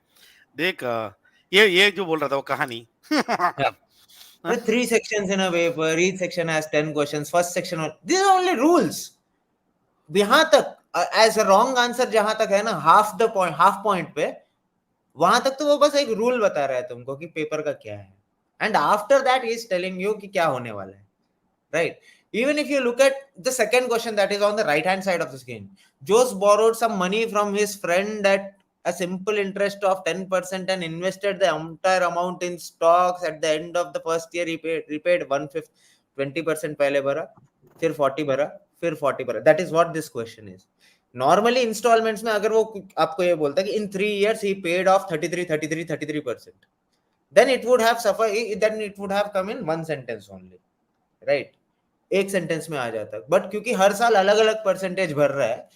देख ये जो बोल रहा था वो कहानी. Yeah. There are 3 sections in a paper. Each section has 10 questions. First section, these are only rules. यहाँ तक एज अ रॉन्ग आंसर जहां तक है ना, हाफ पॉइंट पे, वहां तक तो वो बस एक रूल बता रहा है तुमको कि पेपर का क्या है. And after that he is telling you कि क्या होने वाला है, right? Even if you look at the second question that is on the right hand side of the screen, Jose borrowed some money from his friend at a simple interest of 10% and invested the entire amount in stocks. At the end of the first year, he repaid 1/5, 20% पहले भरा, फिर 40 भरा, फिर 40 भरा. That is what this question is. Normally installments में अगर वो आपको ये बोलता है कि in 3 years he paid off 33%, then it would have suffered, then it would have come in one sentence only, right? एक सेंटेंस में आ जाता है. बट क्योंकि हर साल अलग अलग परसेंटेज भर रहा है,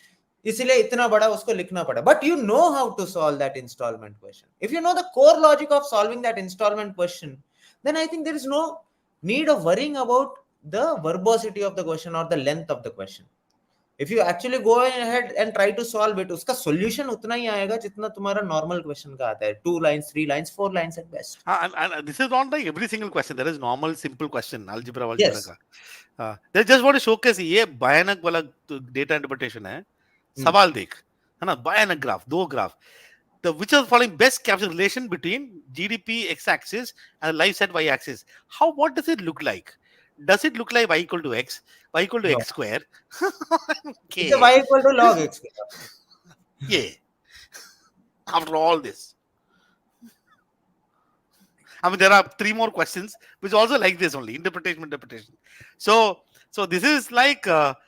इसलिए इतना बड़ा उसको लिखना पड़ा. But you know how to solve that instalment question. If you know the core logic of solving that instalment question, then I think there is no need of worrying about the verbosity of the question or the length of the question. If you actually go ahead and try to solve it, उसका solution उतना ही आएगा जितना तुम्हारा normal question का आता है. 2 lines, 3 lines, 4 lines at best. And this is not like every single question. There is normal simple question algebra Yes. का. They just want to showcase ये भयानक वाला डेटा इंटरप्रिटेशन है. सवाल देख, है ना, भयानक graph, 2 graph. The which of the following best captures relation between GDP x-axis and life set y-axis? What does it look like? Does it look like y equal to x, y equal to No. x square? It's a Okay. y equal to log x. Yeah. After all this, I mean, there are 3 more questions which also like this only interpretation. So this is like I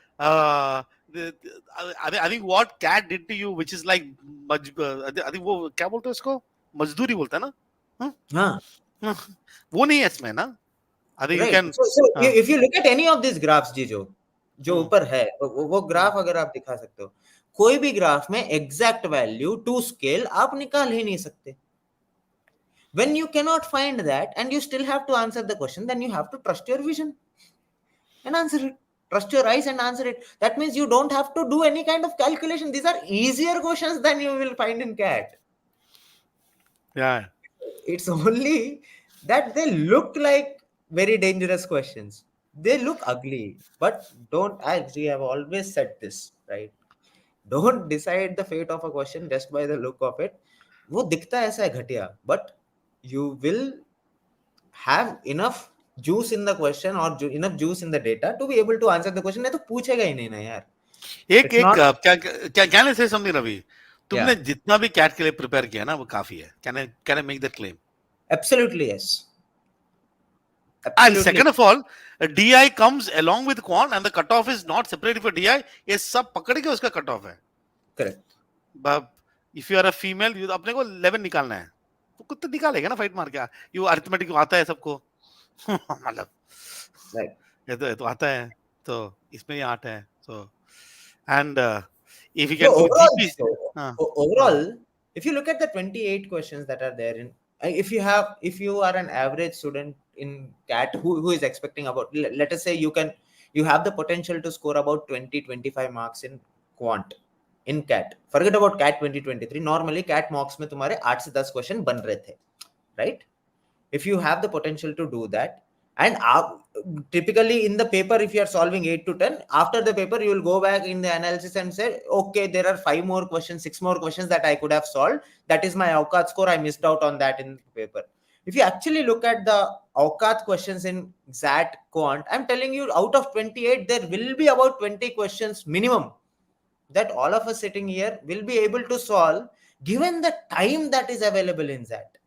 think what cat did to you, which is like I think वो क्या बोलते हैं उसको, मजदूरी बोलता है ना. हाँ. वो नहीं है इसमें ना. I think you Right. can. So if you look at any of these graphs, जीजो, जो ऊपर है, वो ग्राफ अगर आप दिखा सकते हो, कोई भी ग्राफ में एग्जैक्ट वैल्यू टू स्केल आप निकाल ही नहीं सकते. When you cannot find that and you still have to answer the question, then you have to trust your vision and answer it. Trust your eyes and answer it. That means you don't have to do any kind of calculation. These are easier questions than you will find in CAT. Yeah. It's only that they look like very dangerous questions. They look ugly, but don't, as we have always said this, right? Don't decide the fate of a question just by the look of it. वो दिखता ऐसा है घटिया, but you will have enough juice in the question or enough juice in the data to be able to answer the question. नहीं तो पूछेगा ही नहीं ना यार. एक It's एक not. क्या क्या कैन आई से समथिंग रवि, तुमने Yeah, जितना भी कैट के लिए प्रिपेयर किया ना वो काफी है, can I make that claim? absolutely yes, And absolutely second of all, DI comes along with quant and the cutoff is not separated for DI, ये सब पकड़ के उसका cutoff है. correct. If you are a female, you अपने को 11 निकालना है, तो कुछ तो निकालेगा ना फाइट मार के. यू अरिथमेटिक आता है सबको. मतलब Right. ये तो आता है. तो इसमें ये 8 है. तो and if you So can do overall, GP. so हाँ. हाँ. overall, if you look at the 28 questions that are there in, if you are an average student in CAT who is expecting about, let us say you have the potential to score about 20-25 marks in quant in CAT. Forget about CAT 2023. Normally CAT mocks में तुम्हारे 8 से 10 question बन रहे थे, right? If you have the potential to do that, and typically in the paper, if you are solving 8 to 10, after the paper you will go back in the analysis and say, okay, there are 5 more questions, 6 more questions that I could have solved. That is my Awqat score, I missed out on that in the paper. If you actually look at the Awqat questions in XAT quant, I'm telling you, out of 28 there will be about 20 questions minimum that all of us sitting here will be able to solve, given the time that is available in that,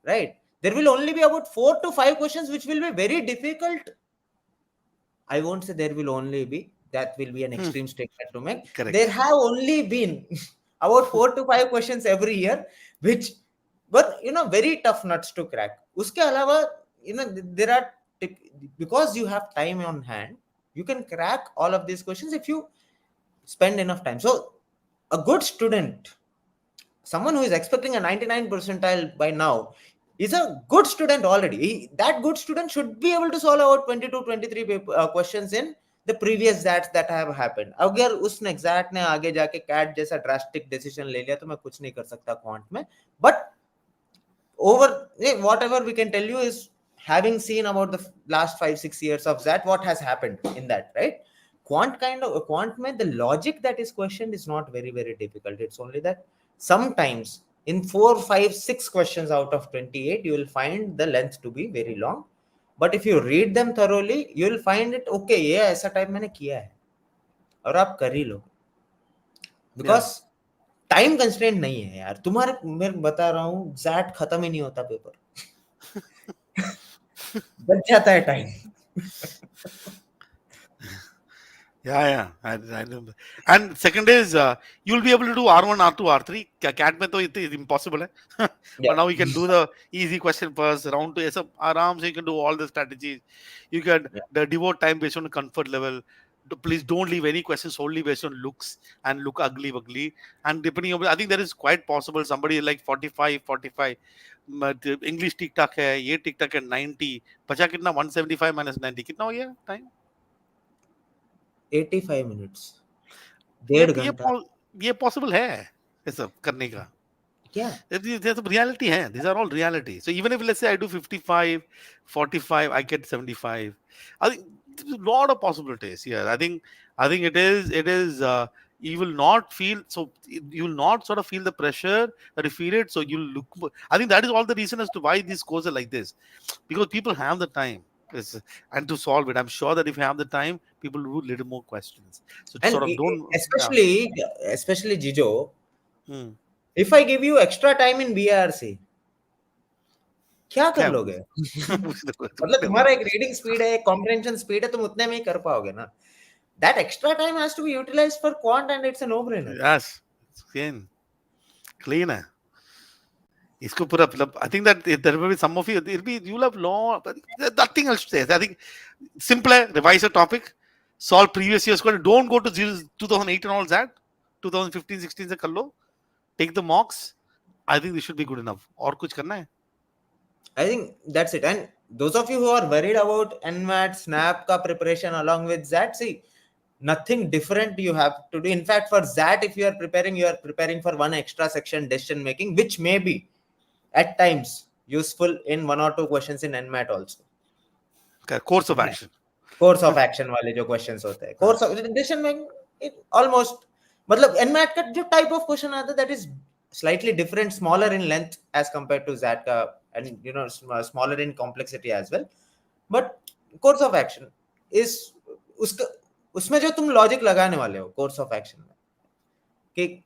right? There will only be about 4 to 5 questions which will be very difficult. I won't say there will only be, that will be an extreme statement to make. There correct. have only been about 4 to 5 questions every year, which were, very tough nuts to crack. Uske alawa, there are, because you have time on hand, you can crack all of these questions if you spend enough time. So, a good student, someone who is expecting a 99 percentile by now, is a good student already. That good student should be able to solve about 20 to 23 questions in the previous that have happened. अगर उसने exact ने आगे जाके cat जैसा drastic decision ले लिया तो मैं कुछ नहीं कर सकता क्वांट में. But over whatever we can tell you is, having seen about the last 5-6 years of that, what has happened in that, right? Quant mein, the logic that is questioned is not very very difficult. It's only that sometimes in 4, 5, 6 questions out of 28 you will find the length to be very long, but if you read them thoroughly you will find it okay, ये ऐसा type मैंने किया है और आप कर ही लो, या. Because time constraint नहीं है यार तुम्हारे. मैं बता रहा हूँ, एग्जैक्ट खत्म ही नहीं होता पेपर. बच जाता है time. Yeah. I remember. And second is, you'll be able to do R1, R2, R3. CAT में तो it impossible है. Yeah. But now you can do the easy question first, round two. ऐसा आराम से you can do all the strategies. You can Yeah. devote time based on comfort level. Please don't leave any questions solely based on looks and look ugly. And depending on, I think that is quite possible. Somebody like 45. English ठीक ठाक है, ये ठीक ठाक है 90. बचा कितना? 175 minus 90 कितना हो गया time? 85 minutes, ये 1.5 घंटा. ये पॉसिबल है ये सब करने का. Yeah. ये सब रियलिटी है. These are all reality. So even if let's say I do 55, 45, I get 75. I think there's a lot of possibilities here. I think it is you will not feel so, you will not sort of feel the pressure that you feel it. So you'll look. I think that is all the reason as to why these courses are like this, because people have the time. And to solve it, I'm sure that if you have the time, people will do little more questions. So And sort of don't. Yeah. especially Jijo, Hmm. if I give you extra time in BRC, क्या कर क्या लोगे? मतलब तुमने बोला. तुम्हारा एक reading speed है, एक कॉम्प्रिहेंशन स्पीड है, तुम उतने में ही कर पाओगे ना. That extra time has to be utilized for quant and it's a no brainer. Yes, clean है. इसको पूरा मतलब, I think that there will be some of you, you'll have law, nothing else to say. I think simple है, revise a topic, solve previous year's question, don't go to 2008 and all that, 2015, 16 से कर लो, take the mocks. I think this should be good enough. और कुछ करना है? I think that's it. And those of you who are worried about NMAT, SNAP ka preparation along with ZAT, see, nothing different you have to do. In fact, for ZAT, if you are preparing for one extra section, decision making, which may be at times useful in 1 or 2 questions in NMAT also. Course of action. Course of action वाले जो questions होते हैं, course of decision making, almost, मतलब NMAT का जो type of question आता है that is slightly different, smaller in length as compared to that, and smaller in complexity as well. But course of action is, उसका उसमें जो तुम logic लगाने वाले हो कोर्स ऑफ एक्शन में, कि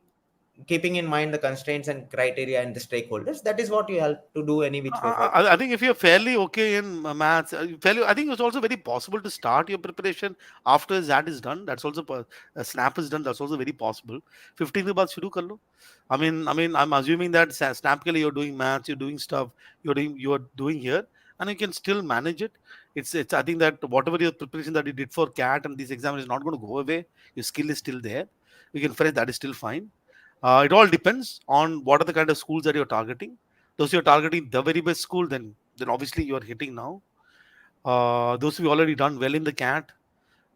keeping in mind the constraints and criteria and the stakeholders, that is what you have to do any which way. I think if you're fairly okay in maths, I think it's also very possible to start your preparation after that is done. That's also snap is done. That's also very possible. 15 के बाद शुरू कर लो. I'm assuming that snap के लिए you're doing maths, you're doing stuff, you're doing here, and you can still manage it. It's I think that whatever your preparation that you did for CAT and this exam is not going to go away. Your skill is still there. You can fresh that is still fine. It all depends on what are the kind of schools that you're targeting. Those you're targeting the very best school, then obviously you are hitting now. Those who already done well in the CAT,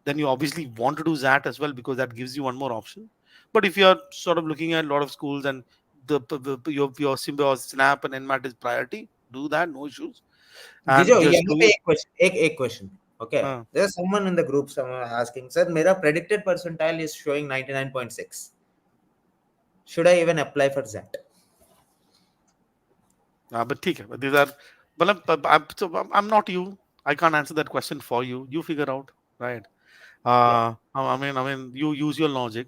then you obviously want to do that as well because that gives you one more option. But if you're sort of looking at a lot of schools and your Simba Snap and NMAT is priority, do that, no issues, and Gijo, just यहाँ पे do. एक question. Okay, Uh, there's someone in the group, someone asking, sir, मेरा predicted percentile is showing 99.6. Should I even apply for that? but ठीक है, but these are. I'm not you. I can't answer that question for you. You figure out, right? Yeah, You use your logic.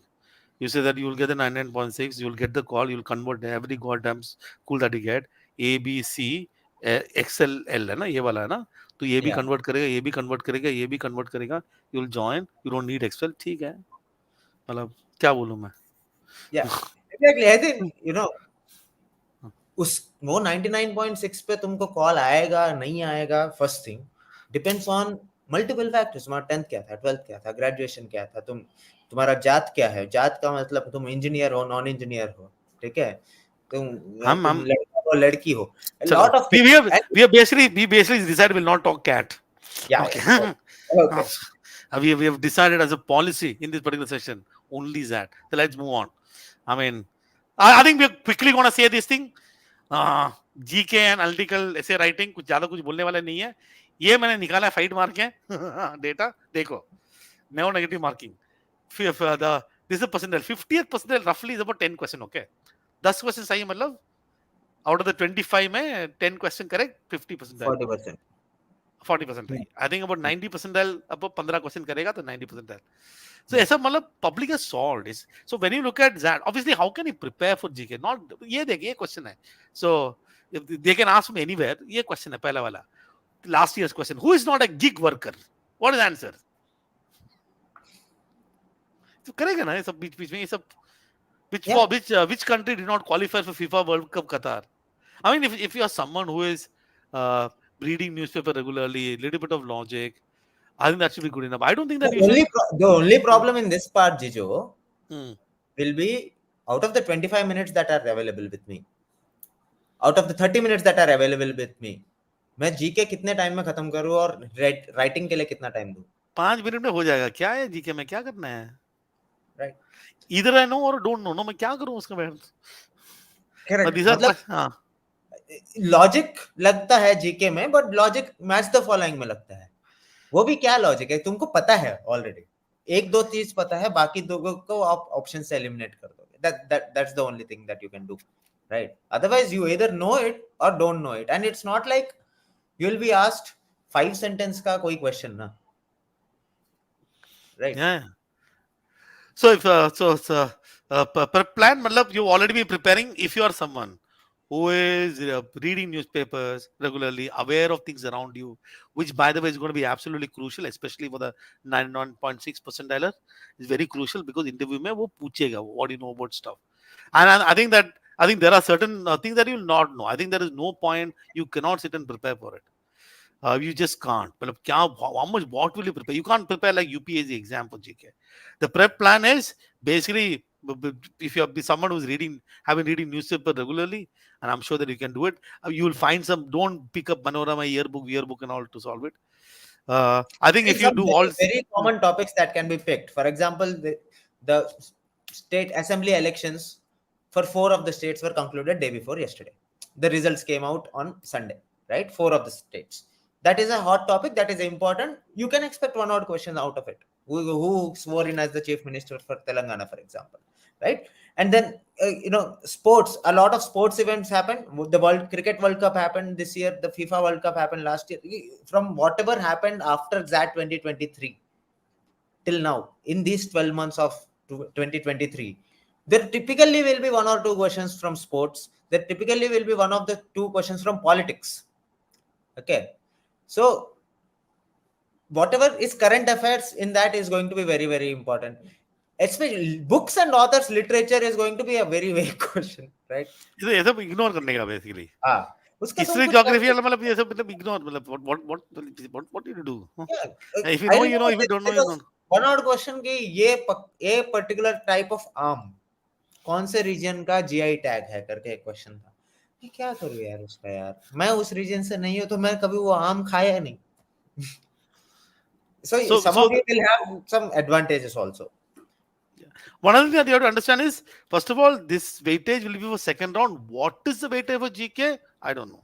You say that you'll get the 99.6, you'll get the call, you'll convert every goddamn school that you get. A, B, C, XL, L है ना, ये वाला है ना, तो ये भी yeah, convert करेगा, ये भी convert करेगा, ये भी convert करेगा. You'll join. You don't need Excel. ठीक है. मतलब क्या बोलूँ मैं? yeah. Exactly. I think उस वो 99.6 पे तुमको कॉल आएगा नहीं आएगा, first thing depends on multiple factors. तुम्हारा 10th क्या था, 12th क्या था, ग्रेजुएशन क्या था, तुम्हारा जात क्या है, जात का मतलब तुम इंजीनियर हो, नॉन इंजीनियर हो, ठीक है, तुम हम लड़का हो, लड़की हो, चलो. Lot of We we have things. we basically decided we'll not talk cat. या Okay. Okay. We have decided as a policy in this particular session only that. So let's move on. I mean, I think we're quickly going to say this thing. GK and analytical ऐसे writing कुछ ज्यादा कुछ बोलने वाला नहीं है. ये मैंने निकाला है फाइट मार के डेटा देखो. No negative marking. This is percentile. 50th percentile रफली is about 10 question. Okay, 10 question सही मतलब आउट ऑफ द 25 में 10 क्वेश्चन करेक्ट, 50 परसेंटाइल, 40%. 40% रही. I think about 90 percentile. अब 15 क्वेश्चन करेगा तो 90 परसेंटाइल. So ऐसा मतलब public has solved is. So when you look at that, obviously how can you prepare for GK? Not ये देख ये question है. So if they can ask from anywhere. ये question है पहला वाला. Last year's question. Who is not a gig worker? What is the answer? तो करेगा ना ये सब बीच बीच में ये सब. Which country did not qualify for FIFA World Cup Qatar? I mean, if you are someone who is uh, reading newspaper regularly, a little bit of logic, I think that should be good enough. I don't think that you should. The only problem in this part, Jijo, Hmm. will be out of the 25 minutes that are available with me, out of the 30 minutes that are available with me, मैं GK कितने time में खत्म करूं और writing के लिए कितना time दूं? 5 मिनट में हो जाएगा. क्या है जीके में क्या करना है? राइट. इधर आई नो और डोंट नो. नो मैं क्या करूं उसका बैठ. करेक्ट. these are मतलब हाँ. लॉजिक लगता है जीके में, but logic match the following में लगता है. वो भी क्या लॉजिक है, तुमको पता है ऑलरेडी, एक दो चीज पता है, बाकी दो को आप ऑप्शन से एलिमिनेट कर दोगे. That's the only thing that you can do, right? Otherwise you either know it or don't know it, and it's not like you will be asked 5 sentence का कोई क्वेश्चन ना, right? Yeah. So if plan मतलब you already be preparing. If you are someone who is reading newspapers regularly, aware of things around you, which by the way is going to be absolutely crucial, especially for the 99.6 percentiler, is very crucial because interview में वो पूछेगा what do you know about stuff. And I think there are certain things that you will not know. I think there is no point you cannot sit and prepare for it. You just can't. मतलब क्या how much what will you prepare? You can't prepare like UPSC exam for GK. The prep plan is basically if you are someone who's have been reading newspaper regularly, and I'm sure that you can do it. You will find some. Don't pick up Panorama yearbook and all to solve it. I think if you Some do all. very, very common topics that can be picked. For example, the state assembly elections for 4 of the states were concluded day before yesterday. The results came out on Sunday, right? 4 of the states. That is a hot topic. That is important. You can expect one odd question out of it. Who swore in as the chief minister for Telangana, for example, right? And then sports. A lot of sports events happened. The Cricket World Cup happened this year. The FIFA World Cup happened last year. From whatever happened after that 2023 till now in these 12 months of 2023, there typically will be one or two questions from sports. There typically will be one of the two questions from politics. Okay, so whatever is current affairs in that is going to be very very important. Especially books and authors literature is going to be a very vague question, right? ये सब ignore करने का basically. हाँ, उसका सब history कुछ geography मतलब ये सब मतलब इग्नोर मतलब what do you do? yeah, If you I know you know, remember if you don't know there you was don't. one odd question कि ये पर्टिकुलर टाइप ऑफ आम कौन से रीजन का जीआई टैग है करके एक क्वेश्चन था. ये क्या करूँ यार उसका, यार मैं उस रीजन से नहीं हूँ तो मैं कभी वो आम खाया नहीं. So so some of so you will have some advantages also. one other thing that you have to understand is, first of all, this weightage will be for second round. What is the weightage for GK? I don't know.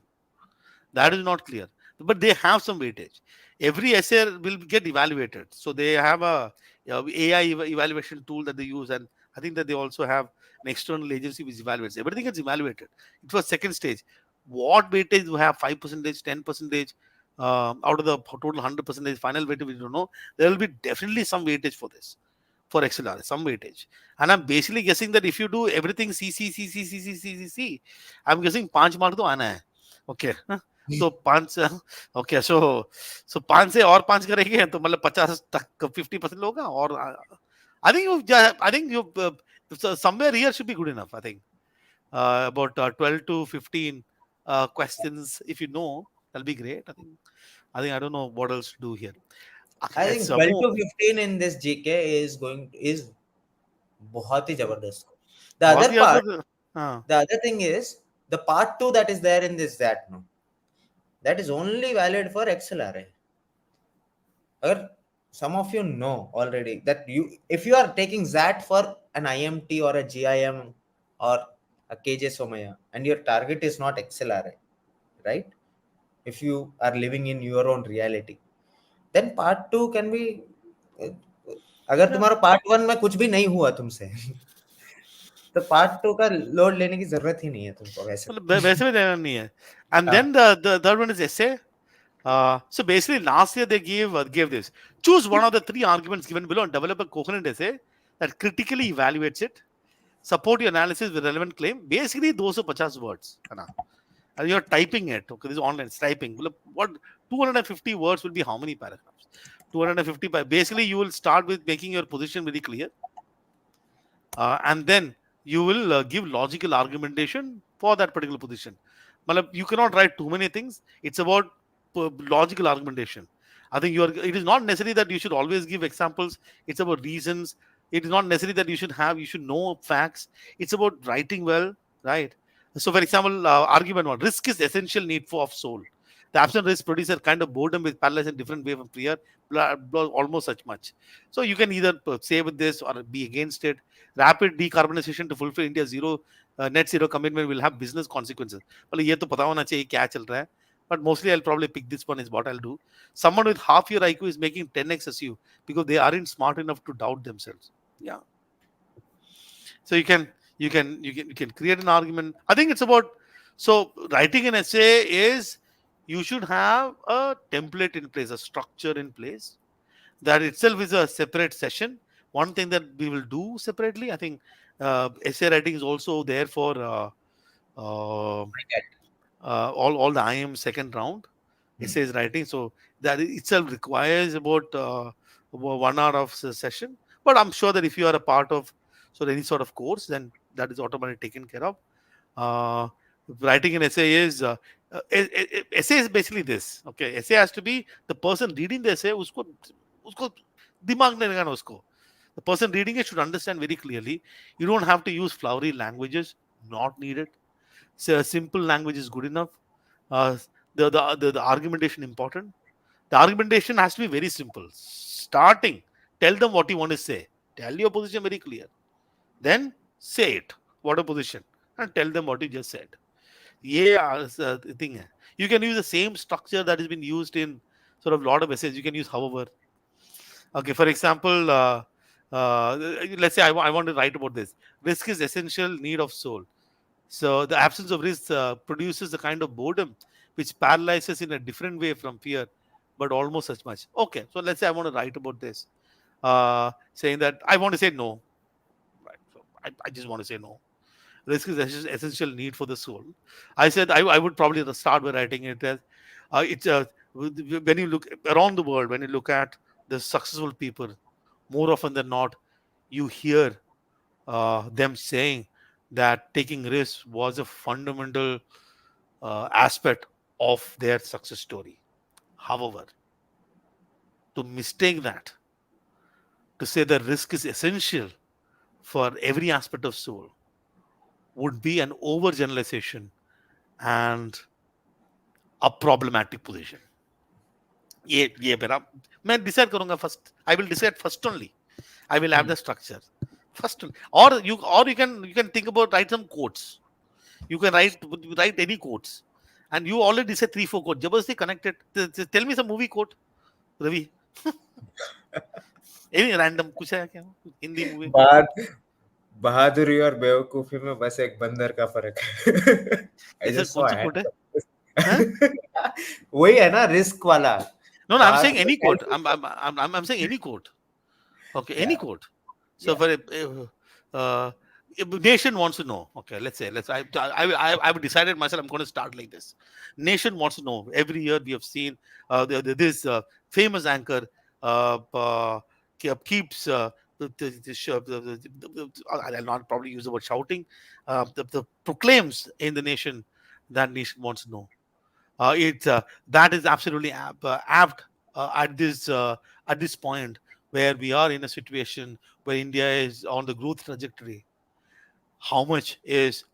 That Right. is not clear. But they have some weightage. Every essay will get evaluated. So they have a, AI evaluation tool that they use, and I think that they also have an external agency which evaluates. Everything gets evaluated. It was second stage. What weightage you have? 5%, 10%, out of the total 100% final weightage, we don't know. There will be definitely some weightage for this, for XLR, some weightage. And I'm basically guessing that if you do everything C, C, C, C, C, C, C, C, C, I'm guessing 5 mark to आना है. Okay. तो 5, okay, सो 5 से और 5 करेंगे तो मतलब 50 तक 50% होगा. और I think you somewhere here should be good enough. I think about 12 to 15 questions, if you know, that'll be great. I think I don't know what else to do here. Okay, I let's think 12 move. to 15 in this GK is बहुत ही जबरदस्त. The बहुत other ही part, ज्यादा. हाँ. the other thing is the part 2 that is there in this that no, that is only valid for XLRA. Or some of you know already that you if you are taking ZAT for an IMT or a GIM or a KJ Somaya and your target is not XLRA, right? If you are living in your own reality, then part 2 can be अगर Yeah. तुम्हारा part 1 में कुछ भी नहीं हुआ तुमसे तो part 2 का लोड लेने की जरूरत ही नहीं है तुमको वैसे मतलब तो. वैसे भी देना नहीं है. And हाँ. then the third one is essay. So basically, last year they gave this. Choose one of the three arguments given below and develop a coherent essay that critically evaluates it. Support your analysis with relevant claim. Basically, 250 words. है ना? And you're typing it. Okay, this is online. It's typing. मतलब what 250 words will be how many paragraphs? 250. Basically, you will start with making your position very clear, and then you will give logical argumentation for that particular position. Malab, you cannot write too many things. It's about logical argumentation. I think it is not necessary that you should always give examples. It's about reasons. It is not necessary that you should know facts. It's about writing well, right? So, for example, argument one: risk is essential need for of soul. The absent risk produces a kind of boredom with paralysis in different way from fear, almost such much. So you can either say with this or be against it. Rapid decarbonization to fulfill India's net zero commitment will have business consequences. मतलब ये तो पता होना चाहिए क्या चल रहा है. But mostly I'll probably pick this one is what I'll do. Someone with half your IQ is making 10x as you because they aren't smart enough to doubt themselves. Yeah. So you can create an argument. I think it's about, so writing an essay is, you should have a template in place, a structure in place. That itself is a separate session. One thing that we will do separately, I think, essay writing is also there for uh, all the IM second round Hmm. essays writing. So that itself requires about 1 hour of session. But I'm sure that if you are a part of any sort of course, then that is automatically taken care of. uh, Writing an essay is essay is basically this. Okay, essay has to be the person reading the essay. Usko दिमाग नहीं लगाना उसको. The person reading it should understand very clearly. You don't have to use flowery languages. Not needed. So simple language is good enough. Uh, the argumentation important. The argumentation has to be very simple. Starting, tell them what you want to say. Tell your position very clear. Then say it. What a position, and tell them what you just said. Yeah, thing है. You can use the same structure that has been used in sort of lot of essays. You can use however. Okay, for example, let's say I want to write about this. Risk is essential need of soul. So the absence of risk produces a kind of boredom which paralyzes in a different way from fear, but almost as much. Okay, so let's say I want to write about this. saying that I want to say no. Right. So I just want to say no. Risk is essential need for the soul. I said I would probably start by writing it as it's when you look around the world, when you look at the successful people, more often than not, you hear them saying that taking risks was a fundamental aspect of their success story. However, to mistake that, to say that risk is essential for every aspect of soul, would be an overgeneralization and a problematic position. ये मेरा मैं decide करूंगा first I will decide first only I will have Hmm. the structure first, or you can think about write some quotes. You can write any quotes, and you already said 3 4 quotes. Jabardasti connected. Tell me some movie quote, Ravi. Any random कुछ है क्या Hindi movie? बात बहादुरी और बेवकूफी में बस एक बंदर का फर्क है. I ऐसा just कौन saw सा ad. quote है? हाँ? वही है ना रिस्क वाला. No, no, I'm बात saying any quote. I'm saying any quote. Okay, any yeah, quote. So yeah. for if nation wants to know. Okay, let's. I've decided myself. I'm going to start like this. Nation wants to know. Every year we have seen this famous anchor keeps. I'll not probably use the word shouting. Proclaims in the nation that nation wants to know. It That is absolutely apt at this point where we are in a situation where India is on the growth trajectory. How much is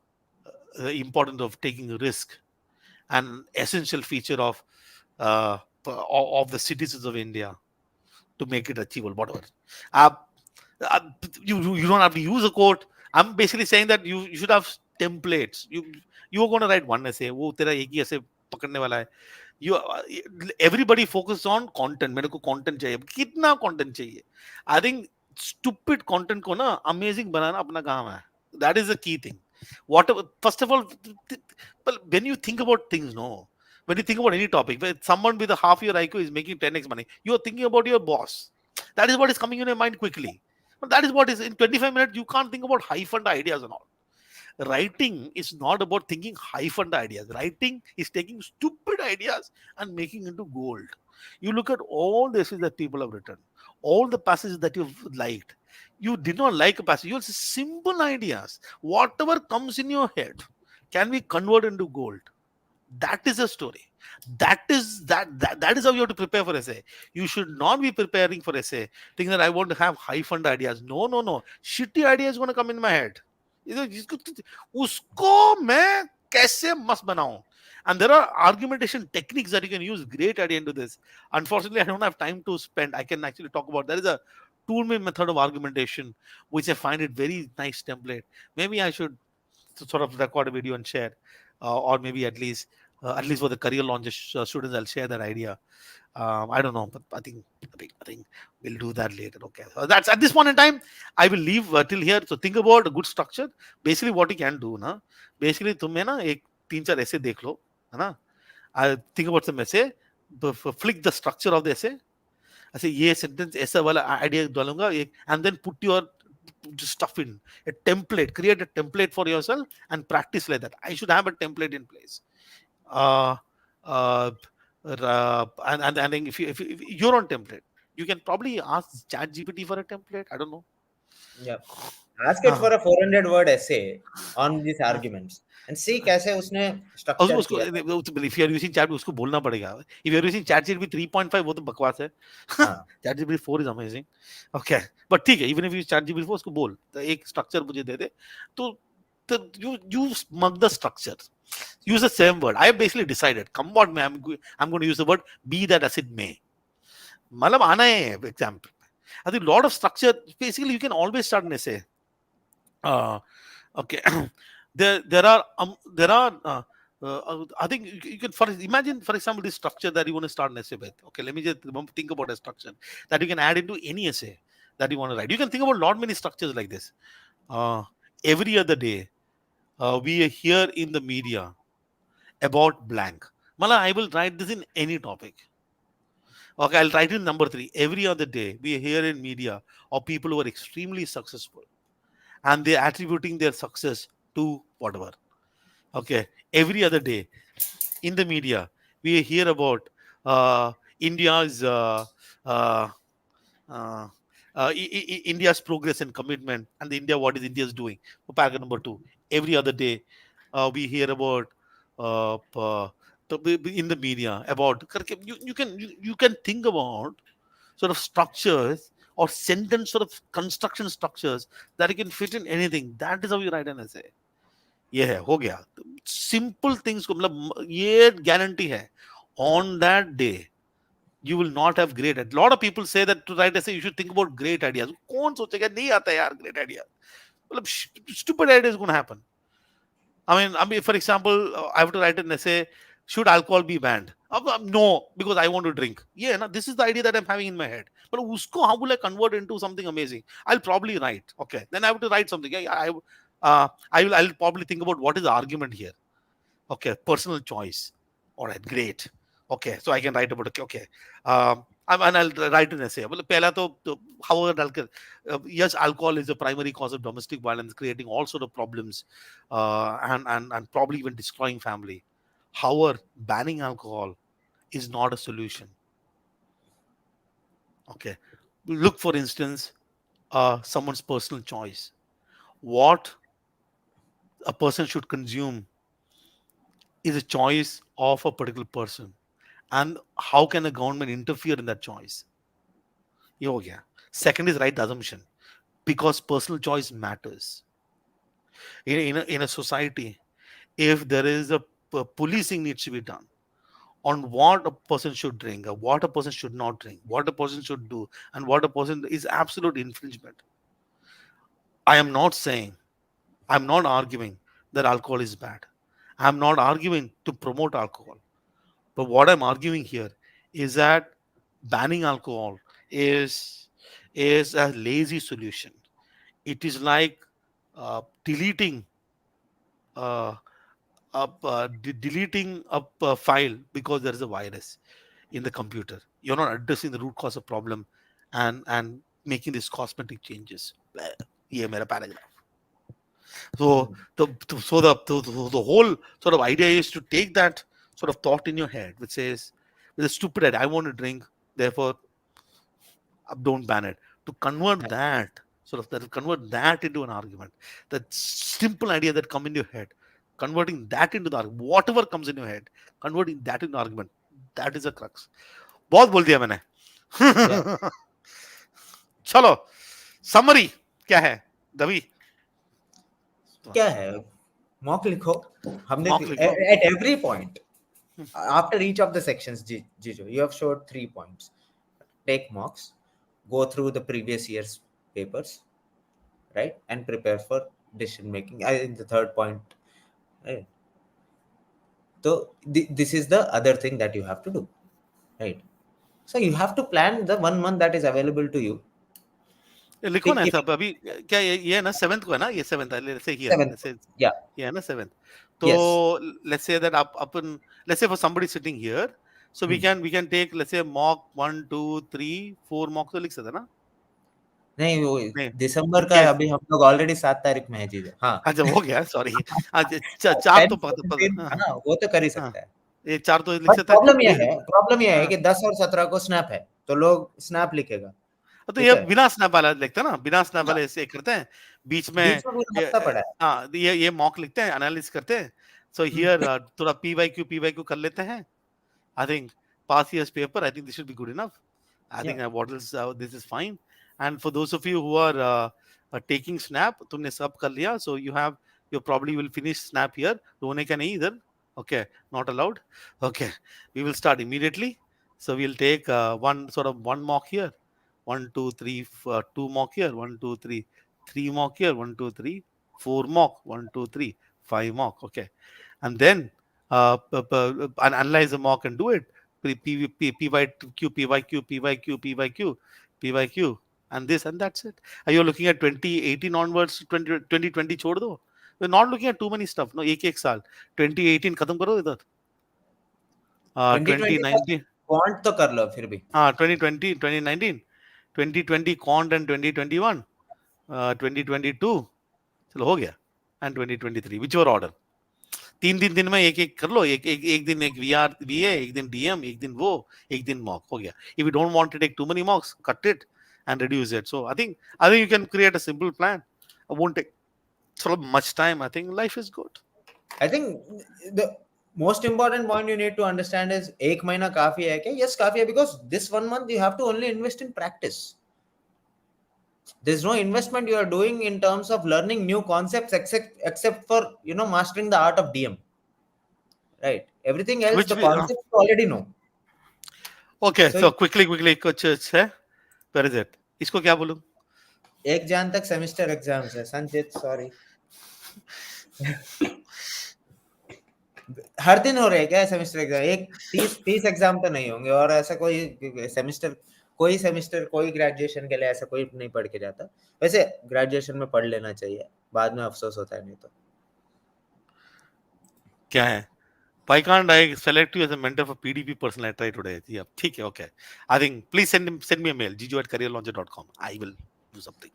the importance of taking a risk an essential feature of the citizens of India to make it achievable, whatever. Uh, uh, you don't have to use a quote. I'm basically saying that you should have templates. You are going to write one essay. वो तेरा एक ही essay पकड़ने वाला है. You everybody focus on content. मेरे को content चाहिए. कितना content चाहिए? I think stupid content को ना amazing बनाना अपना काम है. That is the key thing. Whatever. First of all, but when you think about things, no. When you think about any topic, where someone with a half your IQ is making 10x money, you are thinking about your boss. That is what is coming in your mind quickly. But that is what is in 25 minutes. You can't think about high fund ideas and all. Writing is not about thinking high fund ideas. Writing is taking stupid ideas and making into gold. You look at all the essays that people have written, all the passages that you've liked. You did not like a passage. You say simple ideas. Whatever comes in your head can be converted into gold. That is a story. That is how you have to prepare for essay. You should not be preparing for essay thinking that I want to have high fund ideas. No, no, no. Shitty idea is going to come in my head. उसको मैं कैसे मस्त बनाऊं? And there are argumentation techniques that you can use. Great idea into this. Unfortunately, I don't have time to spend. I can actually talk about. There is a tool method of argumentation, which I find it very nice template. Maybe I should sort of record a video and share, or maybe at least for the career launches students, I'll share that idea. I don't know, but I think we'll do that later. Okay, so that's at this point in time. I will leave till here. So think about a good structure. Basically, what you can do, na. Basically, तुम्हें ना एक तीन चार ऐसे देख लो, है ना? I think about some essay. Flick the structure of the essay. ऐसे ये sentence ऐसा वाला idea डालूंगा एक, and then put your stuff in a template. Create a template for yourself and practice like that. I should have a template in place. Uh, uh, and I think if your own template, you can probably ask Chat GPT for a template. I don't know. Yeah. Ask it Uh, for a 400 word essay on these arguments and see कैसे उसने उसको structure उसको किया है. If you are using chat उसको बोलना पड़ेगा. If you are using ChatGPT 3.5 वो तो बकवास है. हाँ. ChatGPT 4 is amazing. Okay, but ठीक है, even if you ChatGPT 4 उसको बोल तो एक स्ट्रक्चर मुझे दे दे. तो you mug the structure. Use the same word. I have basically decided. Come what may, I'm going to use the word be that as it may. मतलब आना है example. I think lot of structure. Basically, you can always start an essay. Uh, okay, there are I think you can imagine, for example, this structure that you want to start an essay with. Okay, let me just think about a structure that you can add into any essay that you want to write. You can think about lot many structures like this. Uh, every other day, we hear in the media about blank. Mala, I will write this in any topic. Okay, I'll write in number three. Every other day, we hear in media of people who are extremely successful and they're attributing their success to whatever. Okay, every other day in the media, we hear about India's uh, uh, India's progress and commitment, and the India what is India is doing. Paragraph number two. Every other day, we hear about in the media about you can think about sort of structures or sentence sort of construction structures that you can fit in anything. That is how you write an essay. ये है हो गया simple things को मतलब ये guarantee है on that day you will not have great ideas. A lot of people say that to write essay you should think about great ideas. कौन सोचेगा नहीं आता यार great idea. मतलब stupid idea is going to happen. I mean, for example, I have to write an essay. Should alcohol be banned? No, because I want to drink. Yeah, no, this is the idea that I'm having in my head. But usko, how will I convert into something amazing? I'll probably write. Okay, then I have to write something. I'll probably think about what is the argument here. Okay, personal choice. All right, great. Okay, so I can write about okay. And I'll write an essay. Well, पहला तो however डालकर yes, alcohol is the primary cause of domestic violence, creating all sort of problems, and probably even destroying family. However, banning alcohol is not a solution. Okay, look for instance, someone's personal choice. What a person should consume is a choice of a particular person, and how can a government interfere in that choice? ये हो गया. Second is right assumption, because personal choice matters in a society. If there is a policing needs to be done on what a person should drink, or what a person should not drink, what a person should do, and what a person is absolute infringement. I am not saying, I'm not arguing that alcohol is bad. I'm not arguing to promote alcohol. But what I'm arguing here is that banning alcohol is is a lazy solution. It is like deleting uh, deleting a file because there is a virus in the computer. You're not addressing the root cause of problem and making these cosmetic changes. ये मेरा paragraph. So the whole sort of idea is to take that sort of thought in your head, which says, with a stupid idea, I want to drink, therefore don't ban it. To convert that convert that into an argument. That simple idea that come in your head, converting that into the argument, whatever comes in your head, converting that into argument. That is a crux. बहुत बोल दिया मैंने. Yeah. चलो summary क्या है दवी क्या है mock लिखो हमने मॉक लिखो. at every point after each of the sections. Jijo, you have showed 3 points. Take mocks, go through the previous year's papers, right, and prepare for decision making. I think the third point, right? So this is the other thing that you have to do, right? So you have to plan the 1 month that is available to you. लिखो ना Think ऐसा if अभी क्या ये है ना seventh को है ना ये सेवेंथ है let's say here 7th, let's say yeah, ये है ना सेवेंथ तो yes. लेट्स से दैट आप अपन let's say for somebody sitting here so Hmm. We can take let's say mock 1 2 3 4 mock तो लिख सकते हैं ना नहीं वो नहीं दिसंबर का क्या है, अभी हम लोग ऑलरेडी 7 तारीख में है चीजें, हाँ। अच्छा हो गया सॉरी अच्छा चार तो 10, पता 17, हाँ हाँ वो तो कर ही हाँ सकता है। ये चार तो लिख बट सकते हैं प्रॉब्लम ये है हाँ कि 10 और 17 को स्नैप है, तो लोग स्नैप लिखेगा, तो ठीक ये है। बिना स्नैप वाला लिखते हैं ना बिना स्नैप हाँ, वाले ऐसे करते हैं बीच में बीच में भी रास्ता पड़ा है। हाँ ये मॉक लिखते हैं एनालिसिस करते हैं सो हियर थोड़ा पी वाई क्यू कर लेते हैं I think past year's paper, I think this should be good enough. I या think what else, this is fine. And for those of you who are taking snap, तुमने सब कर लिया, so you probably will finish snap here. रोने का नहीं इधर. Okay, not allowed. Okay, we will start immediately. So we'll take one mock here, one, two, three, two mock here, one, two, three mock here, one, two, three, four mock, one, two, three, five mock. Okay, and then and analyze the mock and do it. PYQ, PYQ, PYQ, PYQ, PYQ, and this and that's it. Are you looking at 2018 onwards? 2020 छोड़ दो. We're not looking at too many stuff. No, एक एक साल 2018 खत्म करो इधर. 2020 का 2019. Quant तो कर लो फिर भी। हाँ 2020 2019 2020 कॉन्ट एंड 2021 2022 चलो हो गया एंड 2023 विच ओवर ऑर्डर 3 दिन में एक एक कर लो एक दिन एक वीआर वीए एक दिन डीएम एक दिन वो एक दिन मॉक हो गया if you don't want to take too many mocks cut it and reduce it. So I think you can create a simple plan. It won't take sort of much time. I think life is good. I think the most important point you need to understand is एक महीना काफी है क्या? Yes, काफी है, because this 1 month you have to only invest in practice. There's no investment you are doing in terms of learning new concepts except for mastering the art of DM. Right? Everything else, Which the we concepts you already know. okay. So So quickly कुछ है. Where is it? इसको क्या बोलूं? 1 जन तक semester exams है संचित, sorry. हर दिन हो रहे हैं क्या सेमेस्टर एग्जाम? एक 30 एग्जाम तो नहीं होंगे, और ऐसा कोई सेमेस्टर कोई ग्रेजुएशन के लिए ऐसा कोई नहीं पढ़ के जाता। वैसे ग्रेजुएशन में पढ़ लेना चाहिए, बाद में अफसोस होता है नहीं तो। क्या है? Why can't I select you as a mentor for PDP personal? I try today. Yeah, ठीक है, okay. I think please send me a mail, gejo@careerlauncher.com. I will do something.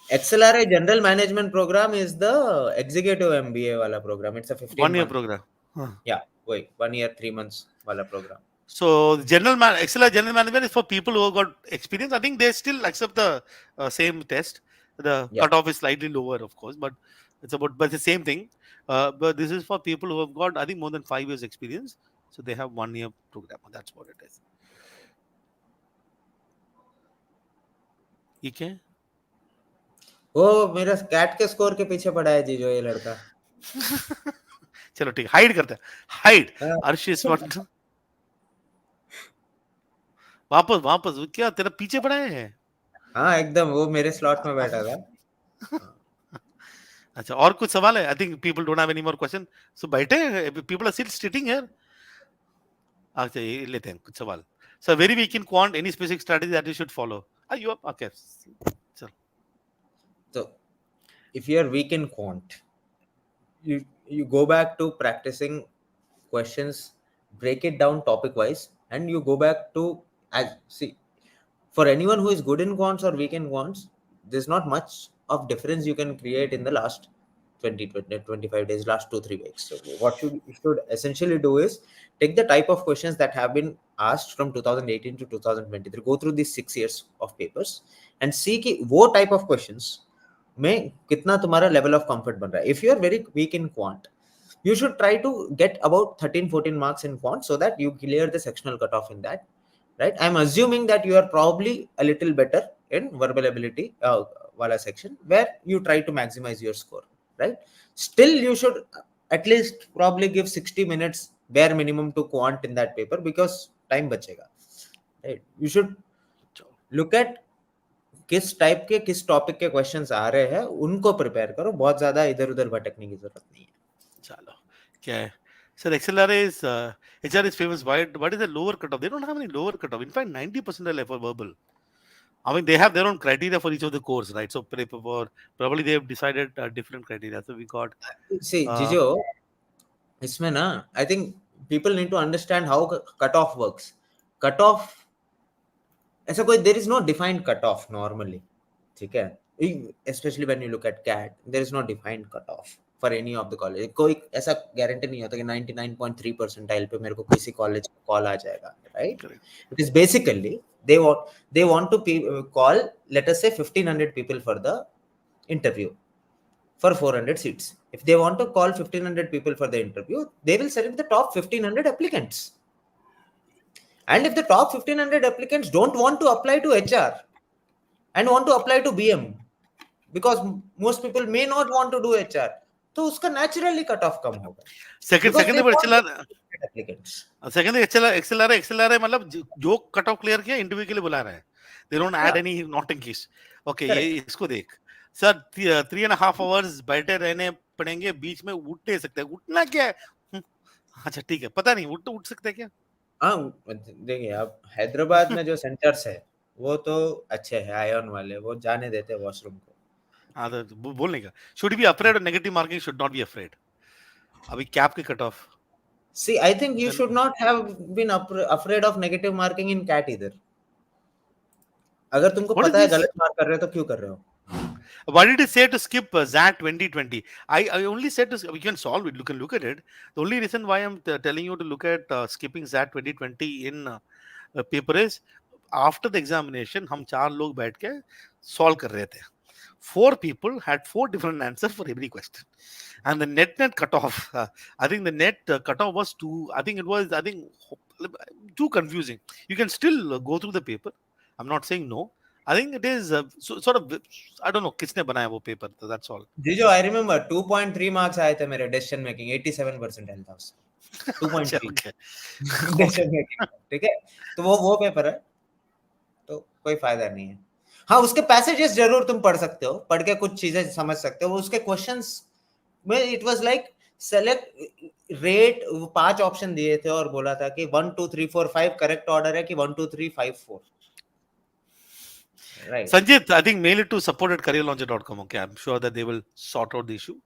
XLRA general management program is the executive MBA वाला प्रोग्राम। It's a 15 1 year month, program. Huh. या वही 1 year 3 months वाला programme. So XLR general management is for people who have got experience. I think they still accept the same test. The या cutoff is slightly lower, of course, but the same thing. But this is for people who have got, I think, more than 5 years experience. So they have 1 year program. That's what it is. ठीक है. वो मेरा cat के score के पीछे पड़ा है जी जो ये लड़का। चलो ठीक, हाइड करते हैं. हाइड. हाँ। अर्श इज व्हाट. वापस वापस वो क्या तेरा पीछे पड़ा है? हाँ एकदम, वो मेरे स्लॉट में बैठा था। अच्छा, और कुछ सवाल है? I think people don't have any more question. So बैठे people are still sitting here. अच्छा, ये लेते हैं कुछ सवाल. So very weak in quant, any specific strategy that you should follow? You okay. चल. So if you are weak in quant, you go back to practicing questions, break it down topic wise, and you go back to, as see, for anyone who is good in quants or weak in quants, there's not much of difference you can create in the last 25 days, last 2 3 weeks. So what you should essentially do is take the type of questions that have been asked from 2018 to 2023, go through these 6 years of papers and see कि वो type of questions में कितना तुम्हारा level of comfort बन रहा है. If you are very weak in quant, you should try to get about 13-14 marks in quant so that you clear the sectional cutoff in that. Right? I'm assuming that you are probably a little better in verbal ability wala section, where you try to maximize your score. Right? Still, you should at least probably give 60 minutes bare minimum to quant in that paper, because time bachega. Right? You should look at किस type के किस topic के questions आ रहे हैं, उनको prepare करो, बहुत ज्यादा इधर उधर भटकने की जरूरत नहीं है. चलो, क्या है? Sir, XLRA is HR is famous. What is the lower cutoff? They don't have any lower cutoff. In fact, 90% are for verbal. I mean, they have their own criteria for each of the course, right? So probably they have decided different criteria. So we got See, uh, Jijo, इसमें ना I think people need to understand how cutoff works. Cutoff ऐसा कोई, there is no defined cutoff normally. ठीक है? Specially when you look at CAT, there is no defined cutoff for any of the college. कोई ऐसा guarantee नहीं होता कि 99.3 percentile पे मेरे को किसी कॉलेज का कॉल आ जाएगा. Right? correct. It is basically they want to call, let us say, 1500 people for the interview for 400 seats. If they want to call 1500 people for the interview, they will select the top 1500 applicants. And if the top 1500 applicants don't want to apply to HR and want to apply to BM, because most people may not want to do HR, तो उसका naturally cut off कम होगा, because Second they पर want चला. 1500 applicants. Second XLR मतलब जो cutoff clear किया interview के लिए बुला रहे हैं. They don't add Yeah, any noting keys. Okay, ये correct. इसको देख. सर 3.5 hours बैठे रहने पड़ेंगे, बीच में उठ नहीं सकते. उठना क्या है? अच्छा ठीक है, पता नहीं उठ सकते क्या? हाँ, देखिए, अब हैदराबाद में जो सेंटर्स है वो तो अच्छे हैं, आयन वाले, वो जाने देते हैं वॉशरूम को. हाँ तो बोलने का शुड बी अफ्रेड और negative marking should not be afraid. अभी कैप के cut off See, I think you Then should not have been afraid of negative marking in cat either. अगर तुमको what is पता है this? गलत mark कर रहे हो तो क्यों कर रहे हो? Why did he say to skip ZAT 2020? I only said to we can solve it. You can look at it. The only reason why I'm telling you to look at skipping ZAT 2020 in paper is after the examination हम चार लोग बैठ के solve कर रहे थे. Four people had four different answers for every question, and the net cutoff. I think the net cutoff was too. I think it was. I think too confusing. You can still go through the paper. I'm not saying no. I think it is sort of. I don't know. किसने बनाया वो paper? So that's all. जीजो I remember 2.3 marks आए थे मेरे decision making 87% आया था उससे अच्छा 2.3 okay. Okay. डिसीजन मेकिंग ठीक है तो वो पेपर है तो कोई फायदा नहीं है हाँ उसके पैसेजेस जरूर तुम पढ़ सकते हो पढ़ के कुछ चीजें समझ सकते हो उसके क्वेश्चंस में it was like select rate 5 option दिए थे और बोला था कि 1 2 3 4 5 करेक्ट ऑर्डर है कि 1 2 3 5 4 right Sanjit, I think mail it to support@careerlauncher.com. Okay, I'm sure that they will sort out the issue.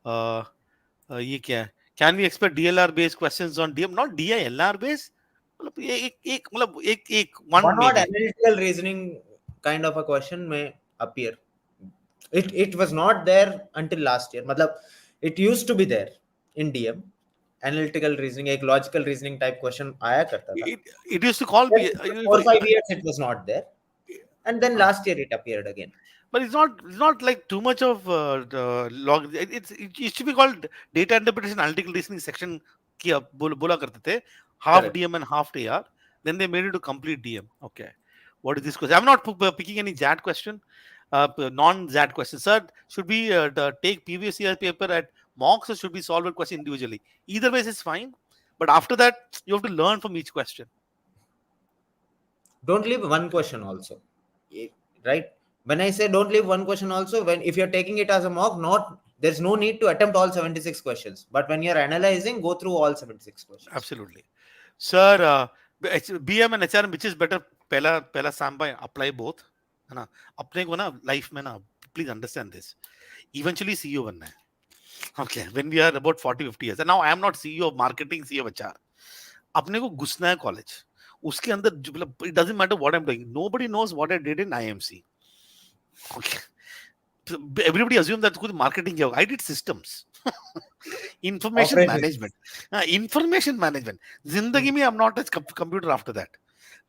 Uh, ये क्या है? Can we expect DLR based questions on DM? Not DILR based. मतलब एक मतलब एक one one odd maybe. analytical reasoning kind of a question may appear it was not there until last year मतलब it used to be there in DM analytical reasoning एक logical reasoning type question आया करता था It used to call then me. 4 5 years it was not there and then Uh, last year it appeared again but it's not like too much of log. It used to be called data interpretation analytical reasoning section. किया बोला करते थे half correct DM and half TR. Then they made it to complete DM. Okay, what is this question? I'm not picking any ZAT question. Non-ZAT question. Sir, should we take previous year paper at mocks or should we solve a question individually? Either way is fine. But after that, you have to learn from each question. don't leave one question also right when I say don't leave one question also when if you're taking it as a mock not there's no need to attempt all 76 questions but when you're analyzing go through all 76 questions Absolutely. Sir, BM and HRM, which is better? पहला Sam भाई apply both है ना अपने को ना life में ना please understand this eventually CEO बनना है okay when we are about 40 50 years now I am not CEO of marketing CEO of HR अपने को घुसना है कॉलेज उसके अंदर मतलब it doesn't matter what I am doing nobody knows what I did in IMC okay everybody assumed that कुछ marketing किया होगा I did systems information operations management information management जिंदगी में I'm not a computer after that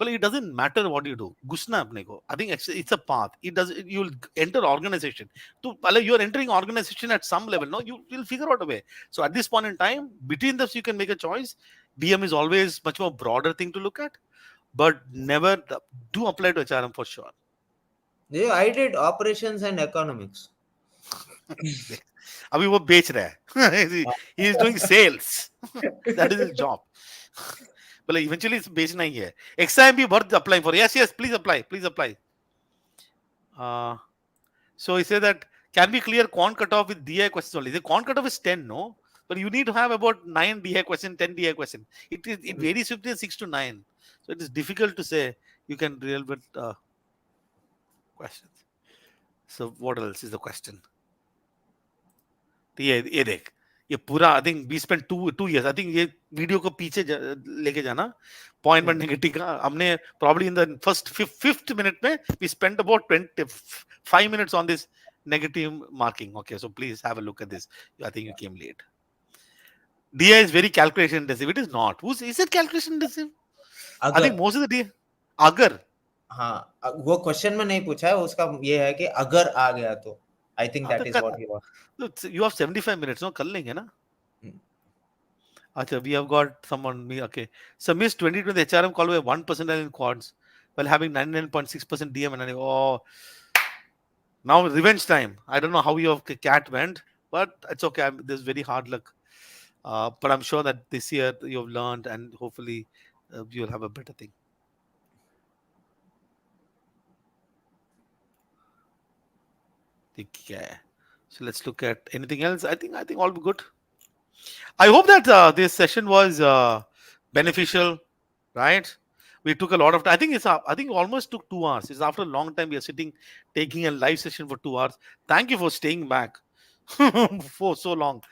well it doesn't matter what you do घुसना है अपने को I think it's a path it does you'll enter organization तो पहले you're entering organization at some level no you'll figure out a way so at this point in time between this you can make a choice DM is always much more broader thing to look at but never do apply to HRM for sure. yeah I did operations and economics अभी वो बेच रहा है he is doing sales that is his job well eventually it's बेचना ही है exam भी worth applying for yes please apply uh, so he said that can we clear quant cutoff with DI questions only the quant cutoff is 10 no but you need to have about 9 DI question 10 DI question it varies between 6 to 9 so it is difficult to say you can deal with questions so what else is the question तो ये देख ये पूरा I think we spend 2 years I think ये video को पीछे लेके जाना पॉइंट पर नेगेटिव का हमने probably in the first fifth minute में we spend about 5 minutes on this negative marking okay so please have a look at this I think you came late DI is very calculation intensive it is not who's is it calculation intensive I think अगर most of the DI अगर हाँ वो question में नहीं पूछा है उसका ये है कि अगर आ गया तो आई थिंक हाँ तो that is what he want you have 75 minutes no कर लेंगे ना Acha, we have got someone me okay. So Miss 2020 HRM called by 1% in quads while having 99.6% DM and oh now revenge time. I don't know how your cat went, but it's okay. There's very hard luck. But I'm sure that this year you've learned and hopefully you'll have a better thing. Okay. So let's look at anything else. I think all good. I hope that this session was beneficial, right? We took a lot of time. I think I think it almost took 2 hours. It's after a long time we are sitting taking a live session for 2 hours. Thank you for staying back for so long,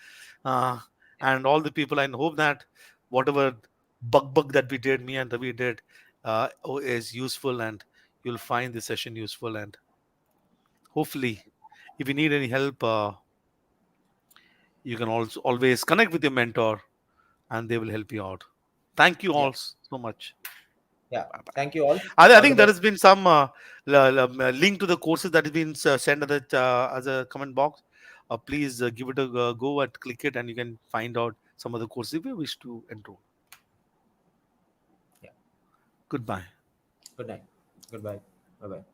uh, and all the people. I hope that whatever bug that we did, me and Ravi did, is useful, and you'll find the session useful. And hopefully, if you need any help, you can also always connect with your mentor, and they will help you out. Thank you Yeah. all so much. Yeah. Bye bye. Thank you all. I All the think there best. has been some link to the courses that has been sent as a comment box. Please give it a go and click it, and you can find out some of the courses if you wish to enroll. Yeah. Goodbye. Good night. Goodbye. Bye bye.